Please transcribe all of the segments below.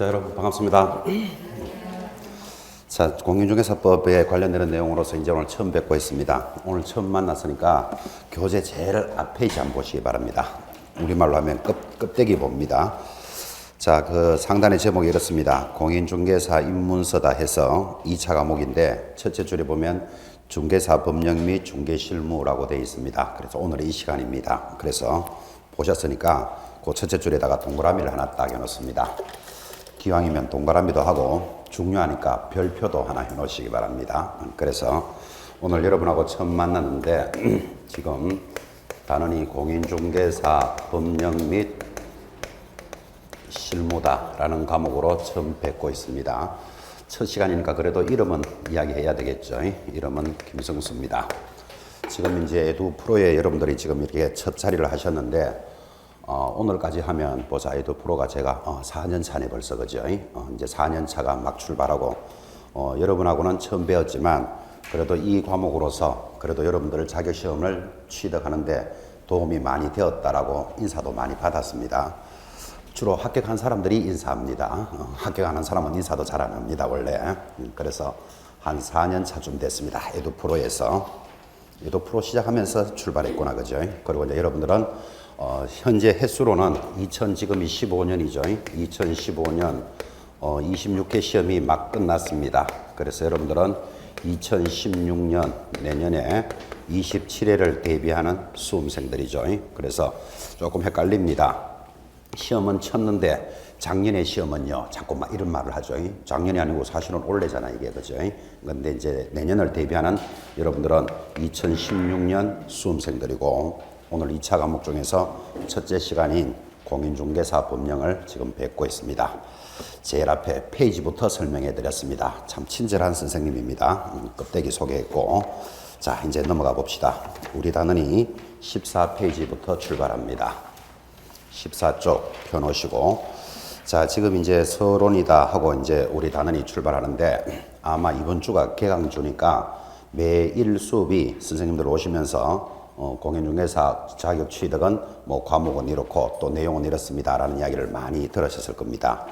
자, 여러분 반갑습니다. 자, 공인중개사법에 관련되는 내용으로서 이제 오늘 처음 뵙고 있습니다. 오늘 처음 만났으니까 교재 제일 앞 페이지 한번 보시기 바랍니다. 우리말로 하면 껍데기 봅니다. 자, 그 상단의 제목이 이렇습니다. 공인중개사 입문서다 해서 2차 과목인데 첫째 줄에 보면 중개사 법령 및 중개실무라고 되어 있습니다. 그래서 오늘의 이 시간입니다. 그래서 보셨으니까 그 첫째 줄에다가 동그라미를 하나 딱 해놓습니다. 기왕이면 동그라미도 하고 중요하니까 별표도 하나 해놓으시기 바랍니다. 그래서 오늘 여러분하고 처음 만났는데 지금 단원이 공인중개사 법령 및 실무다라는 과목으로 처음 뵙고 있습니다. 첫 시간이니까 그래도 이름은 이야기해야 되겠죠. 이름은 김성수입니다. 지금 이제 에두 프로에 여러분들이 지금 이렇게 첫 자리를 하셨는데 오늘까지 하면 보자 에두 프로가 제가 4년 차네 벌써 그죠? 이제 4년 차가 막 출발하고 여러분하고는 처음 배웠지만 그래도 이 과목으로서 그래도 여러분들 자격시험을 취득하는데 도움이 많이 되었다라고 인사도 많이 받았습니다. 주로 합격한 사람들이 인사합니다. 합격 안 한 사람은 인사도 잘 안 합니다, 원래. 그래서 한 4년 차쯤 됐습니다. 에두 프로에서. 에두 프로 시작하면서 출발했구나, 그죠? 그리고 이제 여러분들은 현재 횟수로는 지금이 15년이죠. 2015년 26회 시험이 막 끝났습니다. 그래서 여러분들은 2016년 내년에 27회를 대비하는 수험생들이죠. 그래서 조금 헷갈립니다. 시험은 쳤는데 작년에 시험은요, 자꾸 막 이런 말을 하죠. 작년이 아니고 사실은 올해잖아, 이게. 그죠? 근데 이제 내년을 대비하는 여러분들은 2016년 수험생들이고, 오늘 2차 과목 중에서 첫째 시간인 공인중개사 법령을 지금 뵙고 있습니다. 제일 앞에 페이지부터 설명해 드렸습니다. 참 친절한 선생님입니다. 껍데기 소개했고, 자, 이제 넘어가 봅시다. 우리 단원이 14페이지부터 출발합니다. 14쪽 펴놓으시고, 자, 지금 이제 서론이다 하고 이제 우리 단원이 출발하는데 아마 이번 주가 개강주니까 매일 수업이 선생님들 오시면서 공인중개사 자격 취득은 뭐 과목은 이렇고 또 내용은 이렇습니다라는 이야기를 많이 들으셨을 겁니다.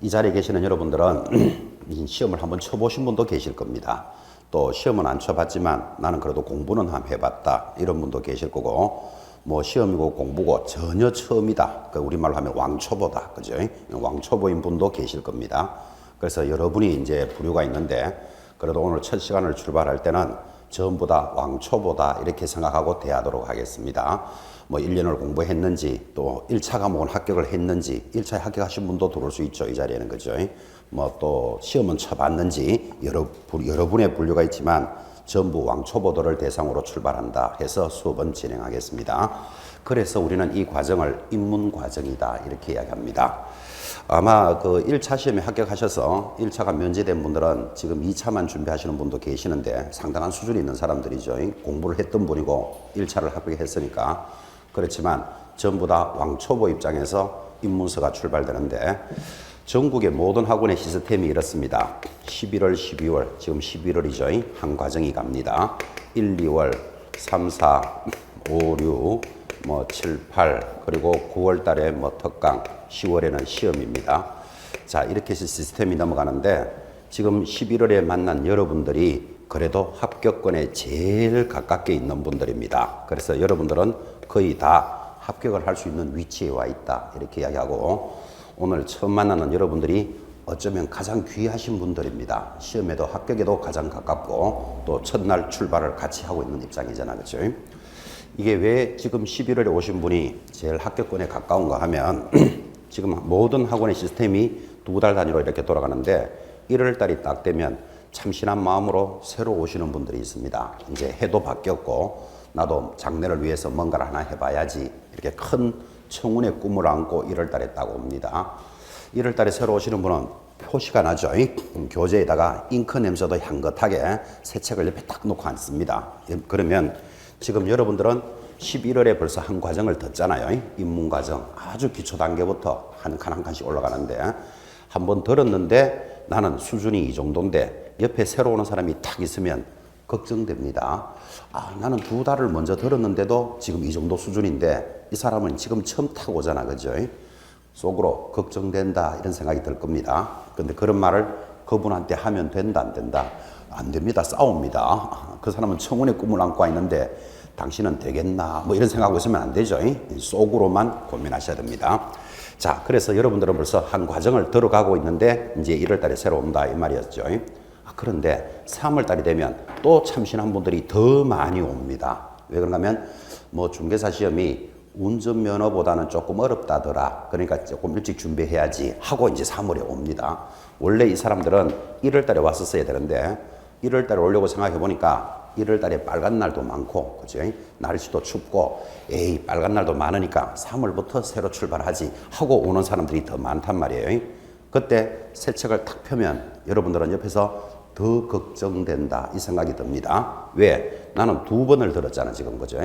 이 자리에 계시는 여러분들은 시험을 한번 쳐보신 분도 계실 겁니다. 또 시험은 안 쳐봤지만 나는 그래도 공부는 한번 해봤다 이런 분도 계실 거고, 뭐 시험이고 공부고 전혀 처음이다. 그 우리말로 하면 왕초보다. 그죠? 왕초보인 분도 계실 겁니다. 그래서 여러분이 이제 부류가 있는데 그래도 오늘 첫 시간을 출발할 때는 전부 다 왕초보다 이렇게 생각하고 대하도록 하겠습니다. 뭐 1년을 공부했는지 또 1차 과목은 합격을 했는지 1차에 합격하신 분도 들어올 수 있죠. 이 자리에는. 그죠? 뭐 또 시험은 쳐봤는지 여러분의 분류가 있지만 전부 왕초보들을 대상으로 출발한다 해서 수업은 진행하겠습니다. 그래서 우리는 이 과정을 입문 과정이다 이렇게 이야기합니다. 아마 그 1차 시험에 합격하셔서 1차가 면제된 분들은 지금 2차만 준비하시는 분도 계시는데 상당한 수준이 있는 사람들이죠. 공부를 했던 분이고 1차를 합격했으니까. 그렇지만 전부 다 왕초보 입장에서 입문서가 출발되는데 전국의 모든 학원의 시스템이 이렇습니다. 11월, 12월, 지금 11월이죠. 한 과정이 갑니다. 1, 2월, 3, 4, 5, 6, 뭐 7, 8, 그리고 9월 달에 뭐 특강, 10월에는 시험입니다. 자, 이렇게 해서 시스템이 넘어가는데 지금 11월에 만난 여러분들이 그래도 합격권에 제일 가깝게 있는 분들입니다. 그래서 여러분들은 거의 다 합격을 할 수 있는 위치에 와 있다. 이렇게 이야기하고, 오늘 처음 만나는 여러분들이 어쩌면 가장 귀하신 분들입니다. 시험에도 합격에도 가장 가깝고 또 첫날 출발을 같이 하고 있는 입장이잖아. 그렇죠? 이게 왜 지금 11월에 오신 분이 제일 합격권에 가까운가 하면 지금 모든 학원의 시스템이 2달 단위로 이렇게 돌아가는데 1월 달이 딱 되면 참신한 마음으로 새로 오시는 분들이 있습니다. 이제 해도 바뀌었고 나도 장래를 위해서 뭔가를 하나 해봐야지 이렇게 큰 청운의 꿈을 안고 1월 달에 딱 옵니다. 1월 달에 새로 오시는 분은 표시가 나죠. 교재에다가 잉크 냄새도 향긋하게 새 책을 옆에 딱 놓고 앉습니다. 그러면 지금 여러분들은 11월에 벌써 한 과정을 듣잖아요. 입문과정. 아주 기초 단계부터 한 칸씩 올라가는데 한번 들었는데 나는 수준이 이 정도인데 옆에 새로 오는 사람이 딱 있으면 걱정됩니다. 나는 2달을 먼저 들었는데도 지금 이 정도 수준인데 이 사람은 지금 처음 타고 오잖아. 그죠? 속으로 걱정된다 이런 생각이 들 겁니다. 근데 그런 말을 그분한테 하면 된다 안 된다? 안 됩니다. 싸웁니다. 그 사람은 청운의 꿈을 안고 있는데 당신은 되겠나 뭐 이런 생각하고 있으면 안 되죠. 속으로만 고민하셔야 됩니다. 자, 그래서 여러분들은 벌써 한 과정을 들어가고 있는데 이제 1월 달에 새로 온다 이 말이었죠. 그런데 3월 달이 되면 또 참신한 분들이 더 많이 옵니다. 왜 그런가 하면 뭐 중개사 시험이 운전면허보다는 조금 어렵다더라. 그러니까 조금 일찍 준비해야지 하고 이제 3월에 옵니다. 원래 이 사람들은 1월 달에 왔었어야 되는데 1월 달에 오려고 생각해 보니까 1월 달에 빨간 날도 많고, 그죠? 날씨도 춥고, 에이, 빨간 날도 많으니까 3월부터 새로 출발하지 하고 오는 사람들이 더 많단 말이에요. 그때 새 책을 탁 펴면 여러분들은 옆에서 더 걱정된다 이 생각이 듭니다. 왜? 나는 2번을 들었잖아 지금, 그죠?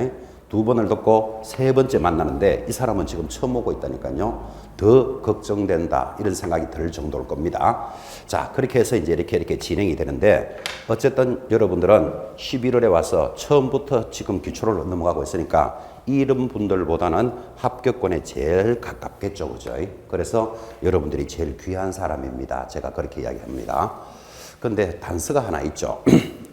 2번을 듣고 3번째 만나는데 이 사람은 지금 처음 오고 있다니까요. 더 걱정된다 이런 생각이 들 정도일 겁니다. 자, 그렇게 해서 이제 이렇게 진행이 되는데 어쨌든 여러분들은 11월에 와서 처음부터 지금 기초를 넘어가고 있으니까 이런 분들보다는 합격권에 제일 가깝겠죠, 그죠? 그래서 여러분들이 제일 귀한 사람입니다. 제가 그렇게 이야기합니다. 근데 단서가 하나 있죠.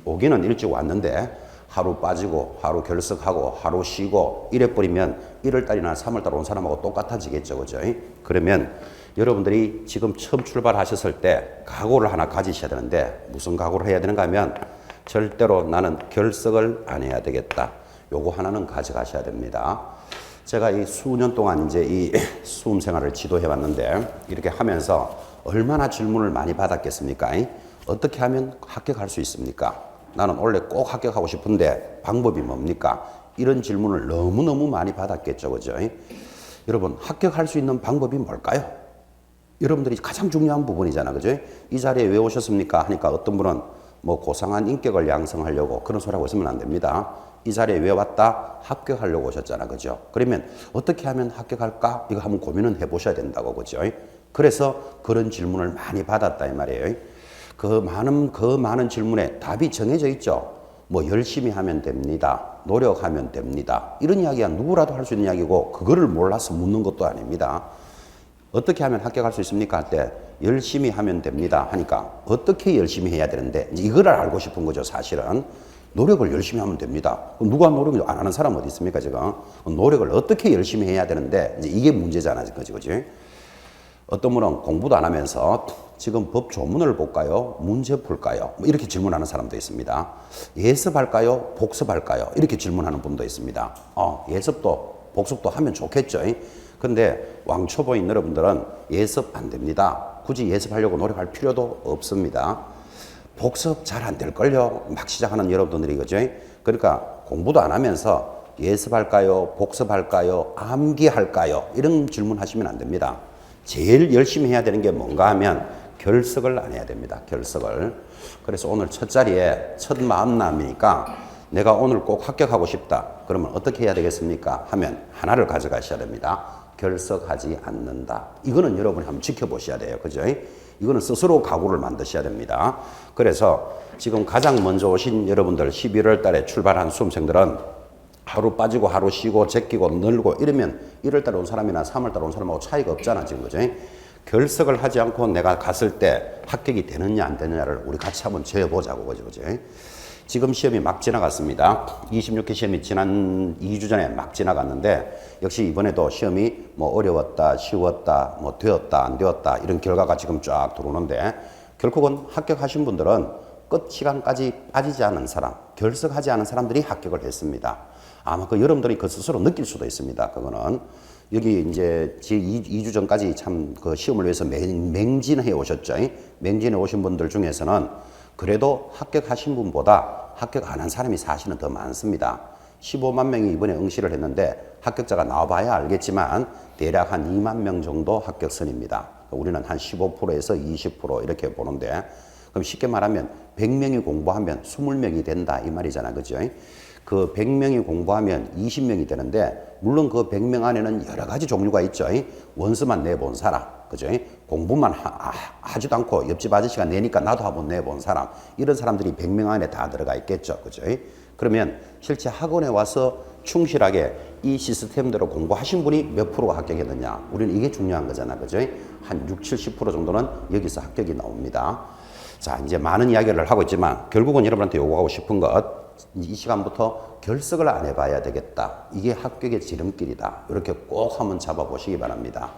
오기는 일찍 왔는데 하루 빠지고 하루 결석하고 하루 쉬고 이래버리면 1월달이나 3월달 온 사람하고 똑같아지겠죠, 그죠? 그러면 여러분들이 지금 처음 출발하셨을 때 각오를 하나 가지셔야 되는데 무슨 각오를 해야 되는가 하면 절대로 나는 결석을 안 해야 되겠다. 요거 하나는 가져가셔야 됩니다. 제가 이 수년 동안 이제 이 수험 생활을 지도해 왔는데 이렇게 하면서 얼마나 질문을 많이 받았겠습니까? 어떻게 하면 합격할 수 있습니까? 나는 원래 꼭 합격하고 싶은데 방법이 뭡니까? 이런 질문을 너무너무 많이 받았겠죠, 그죠? 여러분, 합격할 수 있는 방법이 뭘까요? 여러분들이 가장 중요한 부분이잖아, 그죠? 이 자리에 왜 오셨습니까? 하니까 어떤 분은 뭐 고상한 인격을 양성하려고 그런 소리 하고 있으면 안 됩니다. 이 자리에 왜 왔다? 합격하려고 오셨잖아, 그죠? 그러면 어떻게 하면 합격할까? 이거 한번 고민은 해보셔야 된다고, 그죠? 그래서 그런 질문을 많이 받았다, 이 말이에요. 그 많은 질문에 답이 정해져 있죠. 뭐 열심히 하면 됩니다. 노력하면 됩니다. 이런 이야기가 누구라도 할 수 있는 이야기고 그거를 몰라서 묻는 것도 아닙니다. 어떻게 하면 합격할 수 있습니까? 할 때 열심히 하면 됩니다 하니까 어떻게 열심히 해야 되는데 이거를 알고 싶은 거죠. 사실은 노력을 열심히 하면 됩니다. 누가 노력을 안 하는 사람 어디 있습니까? 지금 노력을 어떻게 열심히 해야 되는데 이제 이게 문제잖아, 그지? 어떤 분은 공부도 안 하면서 지금 법 조문을 볼까요? 문제 풀까요? 뭐 이렇게 질문하는 사람도 있습니다. 예습할까요? 복습할까요? 이렇게 질문하는 분도 있습니다. 예습도 복습도 하면 좋겠죠. 근데 왕초보인 여러분들은 예습 안 됩니다. 굳이 예습하려고 노력할 필요도 없습니다. 복습 잘 안 될걸요? 막 시작하는 여러분들이, 그죠? 그러니까 공부도 안 하면서 예습할까요? 복습할까요? 암기할까요? 이런 질문 하시면 안 됩니다. 제일 열심히 해야 되는 게 뭔가 하면 결석을 안 해야 됩니다. 결석을. 그래서 오늘 첫 자리에 첫 만남이니까 내가 오늘 꼭 합격하고 싶다. 그러면 어떻게 해야 되겠습니까? 하면 하나를 가져가셔야 됩니다. 결석하지 않는다. 이거는 여러분이 한번 지켜보셔야 돼요. 그죠? 이거는 스스로 각오를 만드셔야 됩니다. 그래서 지금 가장 먼저 오신 여러분들 11월 달에 출발한 수험생들은 하루 빠지고 하루 쉬고 제끼고 늘고 이러면 1월 달에 온 사람이나 3월 달에 온 사람하고 차이가 없잖아, 지금, 그죠? 결석을 하지 않고 내가 갔을 때 합격이 되느냐 안 되느냐를 우리 같이 한번 재보자고, 그죠? 지금 시험이 막 지나갔습니다. 26회 시험이 지난 2주 전에 막 지나갔는데 역시 이번에도 시험이 뭐 어려웠다, 쉬웠다, 뭐 되었다, 안 되었다 이런 결과가 지금 쫙 들어오는데 결국은 합격하신 분들은 끝 시간까지 빠지지 않은 사람, 결석하지 않은 사람들이 합격을 했습니다. 아마 그 여러분들이 그 스스로 느낄 수도 있습니다. 그거는 여기 이제 2주 전까지 참 그 시험을 위해서 맹진해 오셨죠. 맹진해 오신 분들 중에서는 그래도 합격하신 분보다 합격 안 한 사람이 사실은 더 많습니다. 15만 명이 이번에 응시를 했는데 합격자가 나와봐야 알겠지만 대략 한 2만 명 정도 합격선입니다. 우리는 한 15%에서 20% 이렇게 보는데 그럼 쉽게 말하면 100명이 공부하면 20명이 된다 이 말이잖아, 그죠? 그 100명이 공부하면 20명이 되는데 물론 그 100명 안에는 여러 가지 종류가 있죠. 원서만 내본 사람, 그죠? 공부만 하지도 않고 옆집 아저씨가 내니까 나도 한번 내본 사람, 이런 사람들이 100명 안에 다 들어가 있겠죠, 그죠? 그러면 실제 학원에 와서 충실하게 이 시스템대로 공부하신 분이 몇 프로가 합격했느냐. 우리는 이게 중요한 거잖아. 그죠? 한 60, 70% 정도는 여기서 합격이 나옵니다. 자, 이제 많은 이야기를 하고 있지만 결국은 여러분한테 요구하고 싶은 것, 이 시간부터 결석을 안 해봐야 되겠다. 이게 합격의 지름길이다. 이렇게 꼭 한번 잡아보시기 바랍니다.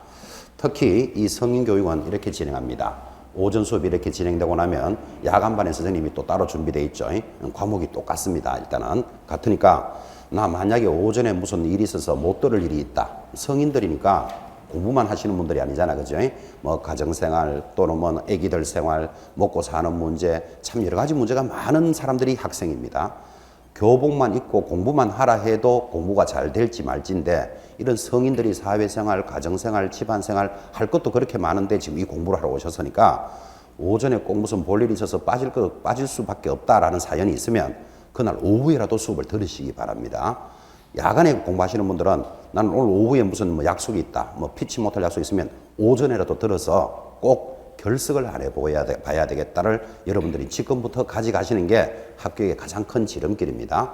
특히 이 성인교육은 이렇게 진행합니다. 오전 수업이 이렇게 진행되고 나면 야간반에 선생님이 또 따로 준비되어 있죠. 과목이 똑같습니다. 일단은 같으니까 나 만약에 오전에 무슨 일이 있어서 못 들을 일이 있다. 성인들이니까 공부만 하시는 분들이 아니잖아. 그죠? 뭐 가정생활 또는 뭐 애기들 생활, 먹고 사는 문제, 참 여러 가지 문제가 많은 사람들이 학생입니다. 교복만 입고 공부만 하라 해도 공부가 잘 될지 말지인데 이런 성인들이 사회생활, 가정생활, 집안생활 할 것도 그렇게 많은데 지금 이 공부를 하러 오셨으니까 오전에 꼭 무슨 볼 일이 있어서 빠질 수밖에 없다라는 사연이 있으면 그날 오후에라도 수업을 들으시기 바랍니다. 야간에 공부하시는 분들은 나는 오늘 오후에 무슨 뭐 약속이 있다, 뭐 피치 못할 약속이 있으면 오전에라도 들어서 꼭 결석을 안 해봐야 되겠다를 여러분들이 지금부터 가져가시는 게 합격의 가장 큰 지름길입니다.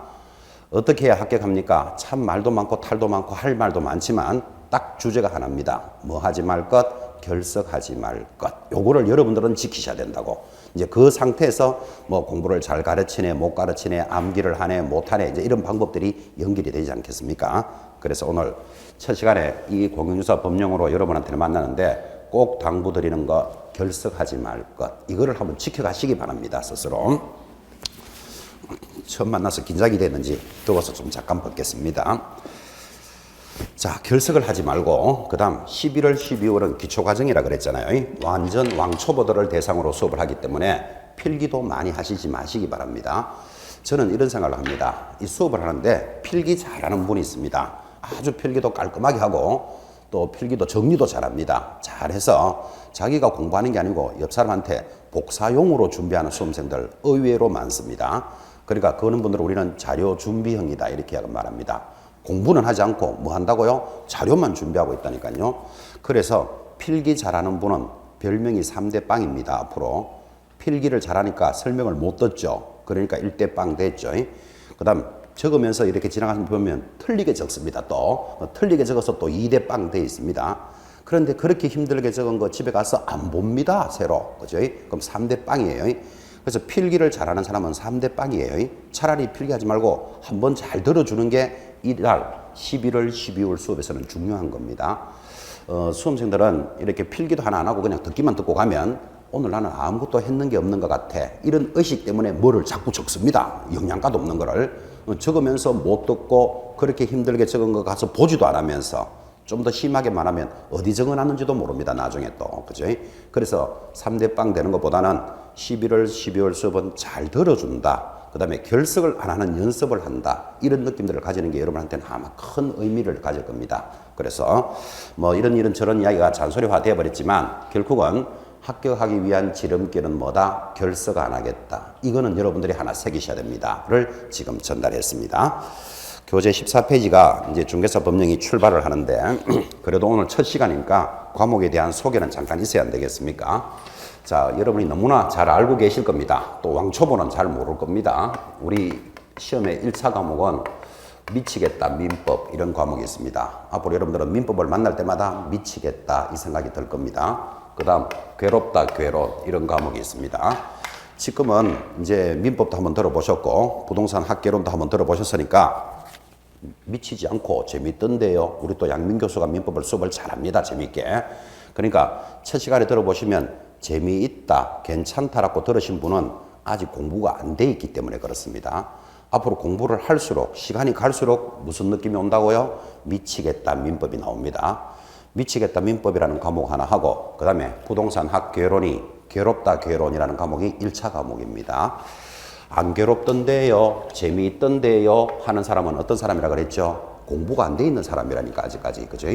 어떻게 해야 합격합니까? 참 말도 많고 탈도 많고 할 말도 많지만 딱 주제가 하나입니다. 뭐 하지 말 것, 결석하지 말 것. 요거를 여러분들은 지키셔야 된다고. 이제 그 상태에서 뭐 공부를 잘 가르치네, 못 가르치네, 암기를 하네, 못하네, 이제 이런 방법들이 연결이 되지 않겠습니까? 그래서 오늘 첫 시간에 이 공인중개사 법령으로 여러분한테는 만나는데 꼭 당부드리는 것, 결석하지 말 것. 이거를 한번 지켜가시기 바랍니다, 스스로. 처음 만나서 긴장이 됐는지 더워서 좀 잠깐 벗겠습니다. 자, 결석을 하지 말고 그 다음 11월, 12월은 기초과정이라 그랬잖아요. 완전 왕초보들을 대상으로 수업을 하기 때문에 필기도 많이 하시지 마시기 바랍니다. 저는 이런 생각을 합니다. 이 수업을 하는데 필기 잘하는 분이 있습니다. 아주 필기도 깔끔하게 하고 또 필기도 정리도 잘합니다. 잘해서 자기가 공부하는 게 아니고 옆 사람한테 복사용으로 준비하는 수험생들 의외로 많습니다. 그러니까 그런 분들은 우리는 자료 준비형이다 이렇게 말합니다. 공부는 하지 않고 뭐 한다고요? 자료만 준비하고 있다니까요. 그래서 필기 잘하는 분은 별명이 3대 빵입니다. 앞으로 필기를 잘하니까 설명을 못 듣죠. 그러니까 1대 빵 됐죠. 그 다음 적으면서 이렇게 지나가면 보면 틀리게 적습니다. 또 틀리게 적어서 또 2대 빵 돼 있습니다. 그런데 그렇게 힘들게 적은 거 집에 가서 안 봅니다. 새로. 그죠? 그럼 3대 빵이에요. 그래서 필기를 잘하는 사람은 3대 빵이에요. 차라리 필기하지 말고 한번 잘 들어주는 게 이달 11월, 12월 수업에서는 중요한 겁니다. 수험생들은 이렇게 필기도 하나 안 하고 그냥 듣기만 듣고 가면 오늘 나는 아무것도 했는 게 없는 것 같아. 이런 의식 때문에 뭐를 자꾸 적습니다. 영양가도 없는 거를. 적으면서 못 듣고 그렇게 힘들게 적은 거 가서 보지도 않으면서 좀 더 심하게 말하면 어디 적어놨는지도 모릅니다. 나중에 또. 그죠? 그래서 3대 빵 되는 것보다는 11월, 12월 수업은 잘 들어준다. 그 다음에 결석을 안 하는 연습을 한다. 이런 느낌들을 가지는 게 여러분한테는 아마 큰 의미를 가질 겁니다. 그래서 뭐 이런 저런 이야기가 잔소리화 되어버렸지만 결국은 합격하기 위한 지름길은 뭐다? 결석 안 하겠다. 이거는 여러분들이 하나 새기셔야 됩니다.를 지금 전달했습니다. 교재 14페이지가 이제 중개사 법령이 출발을 하는데 그래도 오늘 첫 시간이니까 과목에 대한 소개는 잠깐 있어야 안 되겠습니까? 자, 여러분이 너무나 잘 알고 계실 겁니다. 또 왕초보는 잘 모를 겁니다. 우리 시험의 1차 과목은 미치겠다, 민법 이런 과목이 있습니다. 앞으로 여러분들은 민법을 만날 때마다 미치겠다 이 생각이 들 겁니다. 그 다음 괴롭다, 괴로운 이런 과목이 있습니다. 지금은 이제 민법도 한번 들어보셨고 부동산 학개론도 한번 들어보셨으니까 미치지 않고 재밌던데요. 우리 또 양민 교수가 민법을 수업을 잘합니다. 재밌게. 그러니까 첫 시간에 들어보시면 재미있다, 괜찮다라고 들으신 분은 아직 공부가 안 돼 있기 때문에 그렇습니다. 앞으로 공부를 할수록 시간이 갈수록 무슨 느낌이 온다고요? 미치겠다 민법이 나옵니다. 미치겠다 민법이라는 과목 하나 하고 그 다음에 부동산 학개론이 괴롭다 괴론이라는 과목이 1차 과목입니다. 안 괴롭던데요, 재미있던데요 하는 사람은 어떤 사람이라 그랬죠? 공부가 안 돼 있는 사람이라니까 아직까지. 그죠?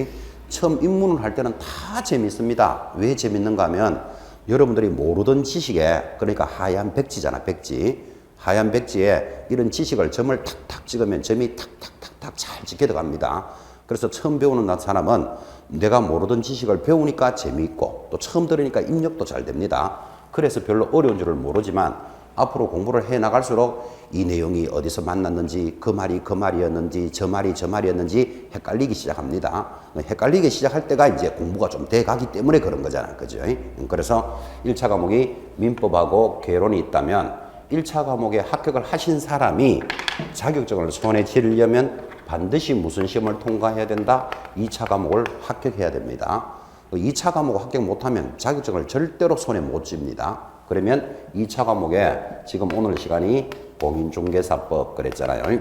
처음 입문을 할 때는 다 재밌습니다. 왜 재밌는가 하면 여러분들이 모르던 지식에, 그러니까 하얀 백지잖아, 백지. 하얀 백지에 이런 지식을 점을 탁탁 찍으면 점이 탁탁탁탁 잘 찍혀 들어갑니다. 그래서 처음 배우는 사람은 내가 모르던 지식을 배우니까 재미있고 또 처음 들으니까 입력도 잘 됩니다. 그래서 별로 어려운 줄을 모르지만 앞으로 공부를 해 나갈수록 이 내용이 어디서 만났는지, 그 말이 그 말이었는지, 저 말이 저 말이었는지 헷갈리기 시작합니다. 헷갈리기 시작할 때가 이제 공부가 좀 돼 가기 때문에 그런 거잖아. 그죠? 그래서 1차 과목이 민법하고 개론이 있다면 1차 과목에 합격을 하신 사람이 자격증을 손에 쥐려면 반드시 무슨 시험을 통과해야 된다? 2차 과목을 합격해야 됩니다. 2차 과목 합격 못하면 자격증을 절대로 손에 못 쥡니다. 그러면 2차 과목에 지금 오늘 시간이 공인중개사법 그랬잖아요.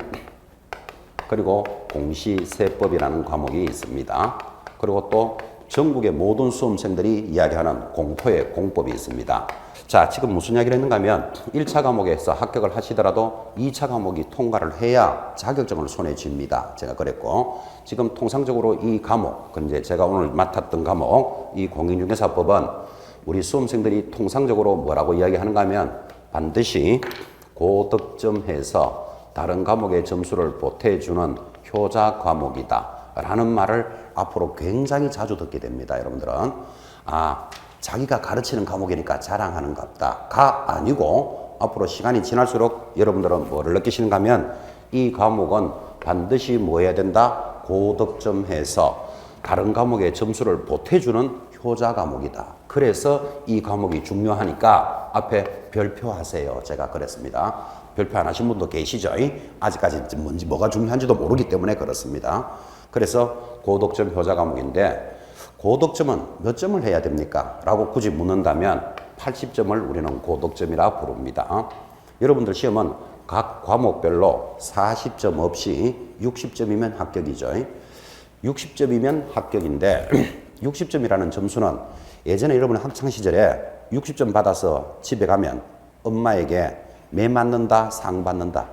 그리고 공시세법이라는 과목이 있습니다. 그리고 또 전국의 모든 수험생들이 이야기하는 공토의 공법이 있습니다. 자, 지금 무슨 이야기를 했는가 하면 1차 과목에서 합격을 하시더라도 2차 과목이 통과를 해야 자격증을 손에 쥡니다. 제가 그랬고, 지금 통상적으로 이 과목, 이제 제가 오늘 맡았던 과목, 이 공인중개사법은 우리 수험생들이 통상적으로 뭐라고 이야기하는가 하면 반드시 고득점해서 다른 과목의 점수를 보태주는 효자 과목이다 라는 말을 앞으로 굉장히 자주 듣게 됩니다. 여러분들은 자기가 가르치는 과목이니까 자랑하는 것 같다가 아니고 앞으로 시간이 지날수록 여러분들은 뭐를 느끼시는가 하면 이 과목은 반드시 뭐 해야 된다? 고득점해서 다른 과목의 점수를 보태주는 효자 과목이다. 그래서 이 과목이 중요하니까 앞에 별표하세요. 제가 그랬습니다. 별표 안 하신 분도 계시죠? 아직까지 뭔지 뭐가 중요한지도 모르기 때문에 그렇습니다. 그래서 고득점 효자 과목인데 고득점은 몇 점을 해야 됩니까? 라고 굳이 묻는다면 80점을 우리는 고득점이라 부릅니다. 여러분들 시험은 각 과목별로 40점 없이 60점이면 합격이죠. 60점이면 합격인데 60점이라는 점수는 예전에 여러분 학창시절에 60점 받아서 집에 가면 엄마에게 매 맞는다, 상 받는다.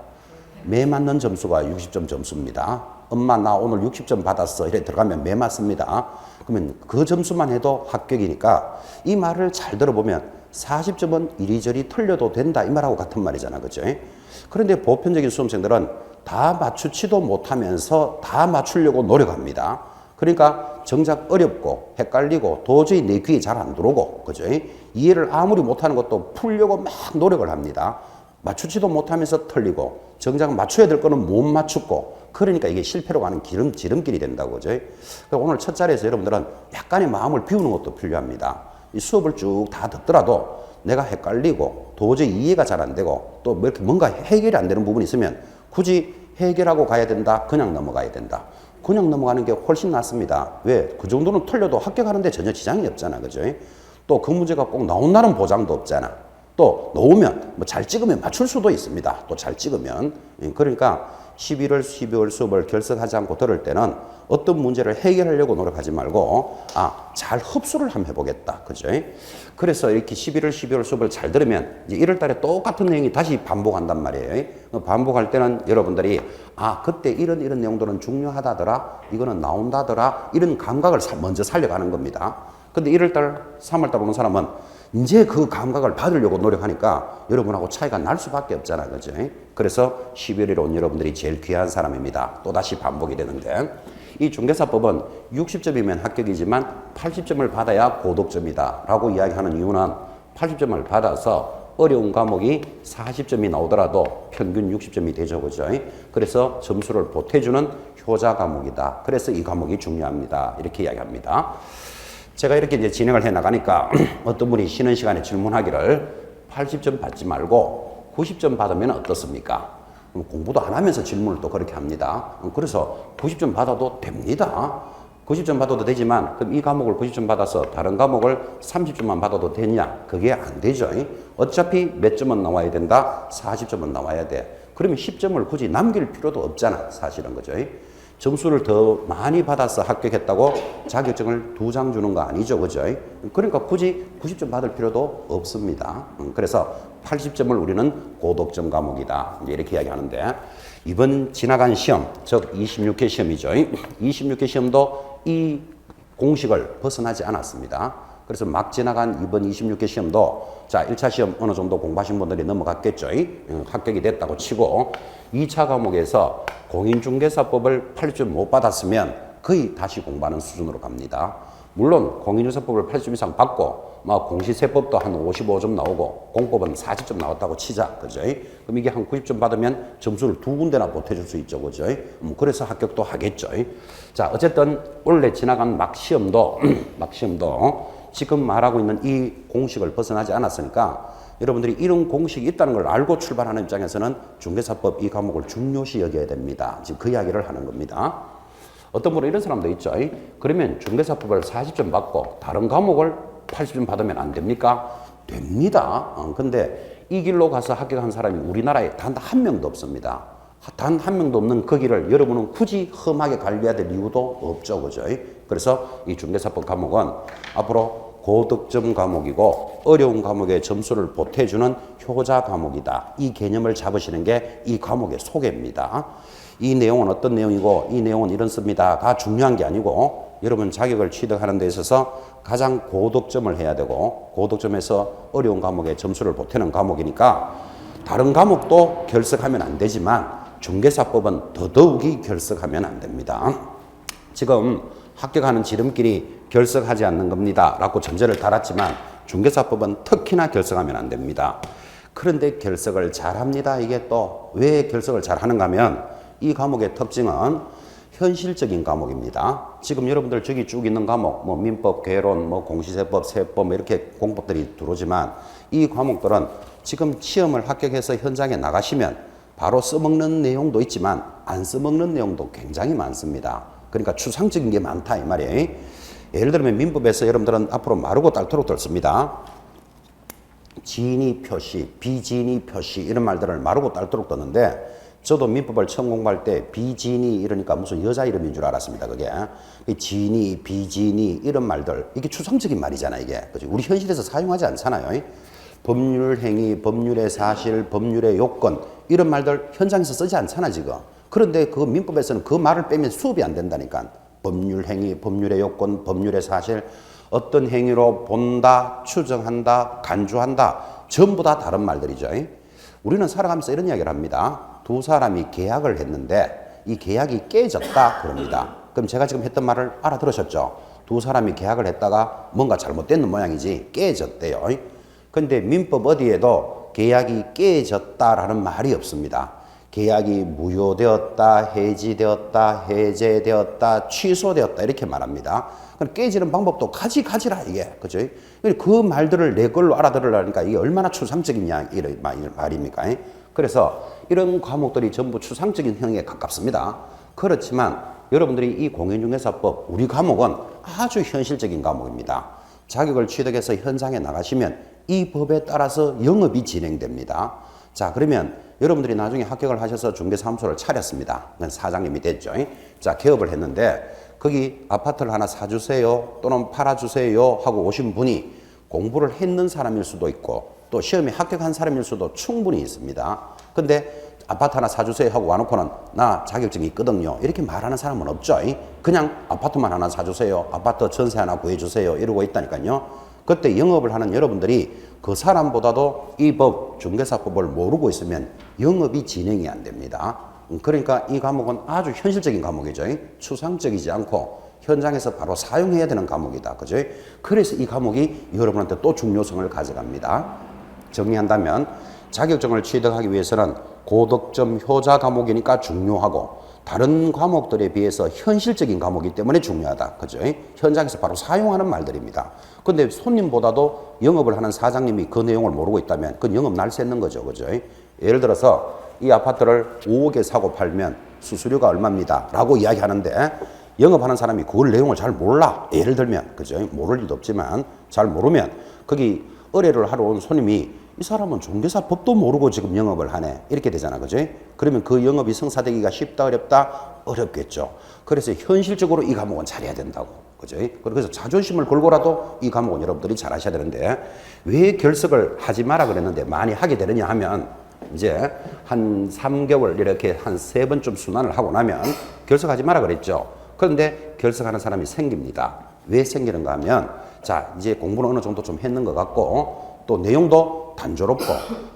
매 맞는 점수가 60점 점수입니다. 엄마 나 오늘 60점 받았어. 이래 들어가면 매 맞습니다. 그러면 그 점수만 해도 합격이니까 이 말을 잘 들어보면 40점은 이리저리 틀려도 된다 이 말하고 같은 말이잖아. 그죠? 그런데 보편적인 수험생들은 다 맞추지도 못하면서 다 맞추려고 노력합니다. 그러니까 정작 어렵고 헷갈리고 도저히 내 귀에 잘 안 들어오고 그죠? 이해를 아무리 못하는 것도 풀려고 막 노력을 합니다. 맞추지도 못하면서 틀리고 정작 맞춰야 될 거는 못 맞추고 그러니까 이게 실패로 가는 지름길이 된다고 그죠? 오늘 첫 자리에서 여러분들은 약간의 마음을 비우는 것도 필요합니다. 이 수업을 쭉 다 듣더라도 내가 헷갈리고 도저히 이해가 잘 안 되고 또 뭐 이렇게 뭔가 해결이 안 되는 부분이 있으면 굳이 해결하고 가야 된다? 그냥 넘어가야 된다. 그냥 넘어가는 게 훨씬 낫습니다. 왜? 그 정도는 틀려도 합격하는데 전혀 지장이 없잖아. 그죠? 또 그 문제가 꼭 나온다는 보장도 없잖아. 또 놓으면 뭐 잘 찍으면 맞출 수도 있습니다. 또 잘 찍으면. 그러니까 11월, 12월 수업을 결석하지 않고 들을 때는 어떤 문제를 해결하려고 노력하지 말고 잘 흡수를 한번 해보겠다. 그죠? 그래서 이렇게 11월, 12월 수업을 잘 들으면 이제 1월 달에 똑같은 내용이 다시 반복한단 말이에요. 반복할 때는 여러분들이 그때 이런 내용들은 중요하다더라. 이거는 나온다더라. 이런 감각을 먼저 살려가는 겁니다. 근데 1월 달, 3월 달 오는 사람은 이제 그 감각을 받으려고 노력하니까 여러분하고 차이가 날 수밖에 없잖아. 그죠? 그래서 11월에 온 여러분들이 제일 귀한 사람입니다. 또다시 반복이 되는데 이 중개사법은 60점이면 합격이지만 80점을 받아야 고득점이다 라고 이야기하는 이유는 80점을 받아서 어려운 과목이 40점이 나오더라도 평균 60점이 되죠. 그죠? 그래서 점수를 보태주는 효자 과목이다. 그래서 이 과목이 중요합니다. 이렇게 이야기합니다. 제가 이렇게 이제 진행을 해 나가니까 어떤 분이 쉬는 시간에 질문하기를 80점 받지 말고 90점 받으면 어떻습니까? 공부도 안 하면서 질문을 또 그렇게 합니다. 그래서 90점 받아도 됩니다. 90점 받아도 되지만 그럼 이 과목을 90점 받아서 다른 과목을 30점만 받아도 되냐? 그게 안 되죠. 어차피 몇 점은 나와야 된다? 40점은 나와야 돼. 그러면 10점을 굳이 남길 필요도 없잖아. 사실은 그죠? 점수를 더 많이 받아서 합격했다고 자격증을 2장 주는 거 아니죠. 그죠? 그러니까 굳이 90점 받을 필요도 없습니다. 그래서 80점을 우리는 고득점 과목이다. 이제 이렇게 이야기하는데 이번 지나간 시험, 즉 26회 시험이죠. 26회 시험도 이 공식을 벗어나지 않았습니다. 그래서 막 지나간 이번 26회 시험도 자 1차 시험 어느 정도 공부하신 분들이 넘어갔겠죠. 합격이 됐다고 치고 2차 과목에서 공인중개사법을 80점 못 받았으면 거의 다시 공부하는 수준으로 갑니다. 물론 공인중개사법을 80점 이상 받고 막 공시세법도 한 55점 나오고 공법은 40점 나왔다고 치자. 그죠? 그럼 이게 한 90점 받으면 점수를 두 군데나 보태줄 수 있죠. 그죠? 그래서 합격도 하겠죠. 자, 어쨌든 원래 지나간 막 시험도 지금 말하고 있는 이 공식을 벗어나지 않았으니까 여러분들이 이런 공식이 있다는 걸 알고 출발하는 입장에서는 중개사법 이 과목을 중요시 여겨야 됩니다. 지금 그 이야기를 하는 겁니다. 어떤 분은 이런 사람도 있죠. 그러면 중개사법을 40점 받고 다른 과목을 80점 받으면 안 됩니까? 됩니다. 근데 이 길로 가서 합격한 사람이 우리나라에 단 한 명도 없습니다. 단 한 명도 없는 그 길을 여러분은 굳이 험하게 갈려야 될 이유도 없죠. 그죠? 그래서 이 중개사법 과목은 앞으로 고득점 과목이고 어려운 과목의 점수를 보태주는 효자 과목이다. 이 개념을 잡으시는 게 이 과목의 소개입니다. 이 내용은 어떤 내용이고 이 내용은 이렇습니다가 중요한 게 아니고 여러분 자격을 취득하는 데 있어서 가장 고득점을 해야 되고 고득점에서 어려운 과목의 점수를 보태는 과목이니까 다른 과목도 결석하면 안 되지만 중개사법은 더더욱이 결석하면 안 됩니다. 지금 합격하는 지름길이 결석하지 않는 겁니다 라고 전제를 달았지만 중개사법은 특히나 결석하면 안 됩니다. 그런데 결석을 잘합니다. 이게 또 왜 결석을 잘하는가 하면 이 과목의 특징은 현실적인 과목입니다. 지금 여러분들 저기 쭉 있는 과목, 뭐 민법, 개론, 뭐 공시세법, 세법 이렇게 공법들이 들어오지만 이 과목들은 지금 시험을 합격해서 현장에 나가시면 바로 써먹는 내용도 있지만 안 써먹는 내용도 굉장히 많습니다. 그러니까 추상적인 게 많다 이 말이에요. 예를 들면 민법에서 여러분들은 앞으로 마르고 닳도록 들습니다. 진위 표시, 비진위 표시 이런 말들을 마르고 닳도록 듣는데 저도 민법을 처음 공부할 때 비진이 이러니까 무슨 여자 이름인 줄 알았습니다. 그게 진이, 비진이 이런 말들 이게 추상적인 말이잖아요. 이게 그죠? 우리 현실에서 사용하지 않잖아요. 법률 행위, 법률의 사실, 법률의 요건 이런 말들 현장에서 쓰지 않잖아 지금. 그런데 그 민법에서는 그 말을 빼면 수업이 안 된다니까. 법률 행위, 법률의 요건, 법률의 사실 어떤 행위로 본다, 추정한다, 간주한다 전부 다 다른 말들이죠. 우리는 살아가면서 이런 이야기를 합니다. 두 사람이 계약을 했는데 이 계약이 깨졌다 그럽니다. 그럼 제가 지금 했던 말을 알아들으셨죠? 두 사람이 계약을 했다가 뭔가 잘못된 모양이지 깨졌대요. 근데 민법 어디에도 계약이 깨졌다라는 말이 없습니다. 계약이 무효되었다, 해지되었다, 해제되었다, 취소되었다 이렇게 말합니다. 그럼 깨지는 방법도 가지라 이게 그죠? 그 말들을 내 걸로 알아들으려니까 이게 얼마나 추상적이냐 이런 말입니까? 그래서 이런 과목들이 전부 추상적인 형에 가깝습니다. 그렇지만 여러분들이 이 공인중개사법 우리 과목은 아주 현실적인 과목입니다. 자격을 취득해서 현장에 나가시면 이 법에 따라서 영업이 진행됩니다. 자, 그러면 여러분들이 나중에 합격을 하셔서 중개사무소를 차렸습니다. 사장님이 됐죠. 자, 개업을 했는데 거기 아파트를 하나 사주세요 또는 팔아주세요 하고 오신 분이 공부를 했는 사람일 수도 있고 또 시험에 합격한 사람일 수도 충분히 있습니다. 근데 아파트 하나 사주세요 하고 와놓고는 나 자격증이 있거든요 이렇게 말하는 사람은 없죠. 그냥 아파트만 하나 사주세요, 아파트 전세 하나 구해주세요 이러고 있다니까요. 그때 영업을 하는 여러분들이 그 사람보다도 이 법, 중개사법을 모르고 있으면 영업이 진행이 안 됩니다. 그러니까 이 과목은 아주 현실적인 과목이죠. 추상적이지 않고 현장에서 바로 사용해야 되는 과목이다. 그죠? 그래서 이 과목이 여러분한테 또 중요성을 가져갑니다. 정리한다면 자격증을 취득하기 위해서는 고득점 효자 과목이니까 중요하고 다른 과목들에 비해서 현실적인 과목이기 때문에 중요하다. 그죠? 현장에서 바로 사용하는 말들입니다. 근데 손님보다도 영업을 하는 사장님이 그 내용을 모르고 있다면 그건 영업 날 새는 거죠. 그죠? 예를 들어서 이 아파트를 5억에 사고 팔면 수수료가 얼마입니다. 라고 이야기하는데 영업하는 사람이 그걸 내용을 잘 몰라. 예를 들면, 그죠? 모를 일도 없지만 잘 모르면 거기 의뢰를 하러 온 손님이 이 사람은 중개사법도 모르고 지금 영업을 하네. 이렇게 되잖아. 그죠? 그러면 그 영업이 성사되기가 쉽다, 어렵다? 어렵겠죠. 그래서 현실적으로 이 과목은 잘해야 된다고. 그죠? 그래서 자존심을 걸고라도 이 과목은 여러분들이 잘 하셔야 되는데 왜 결석을 하지 마라 그랬는데 많이 하게 되느냐 하면 이제 한 3개월 이렇게 한 3번쯤 순환을 하고 나면 결석하지 마라 그랬죠. 그런데 결석하는 사람이 생깁니다. 왜 생기는가 하면 자 이제 공부는 어느 정도 좀 했는 것 같고 또 내용도 단조롭고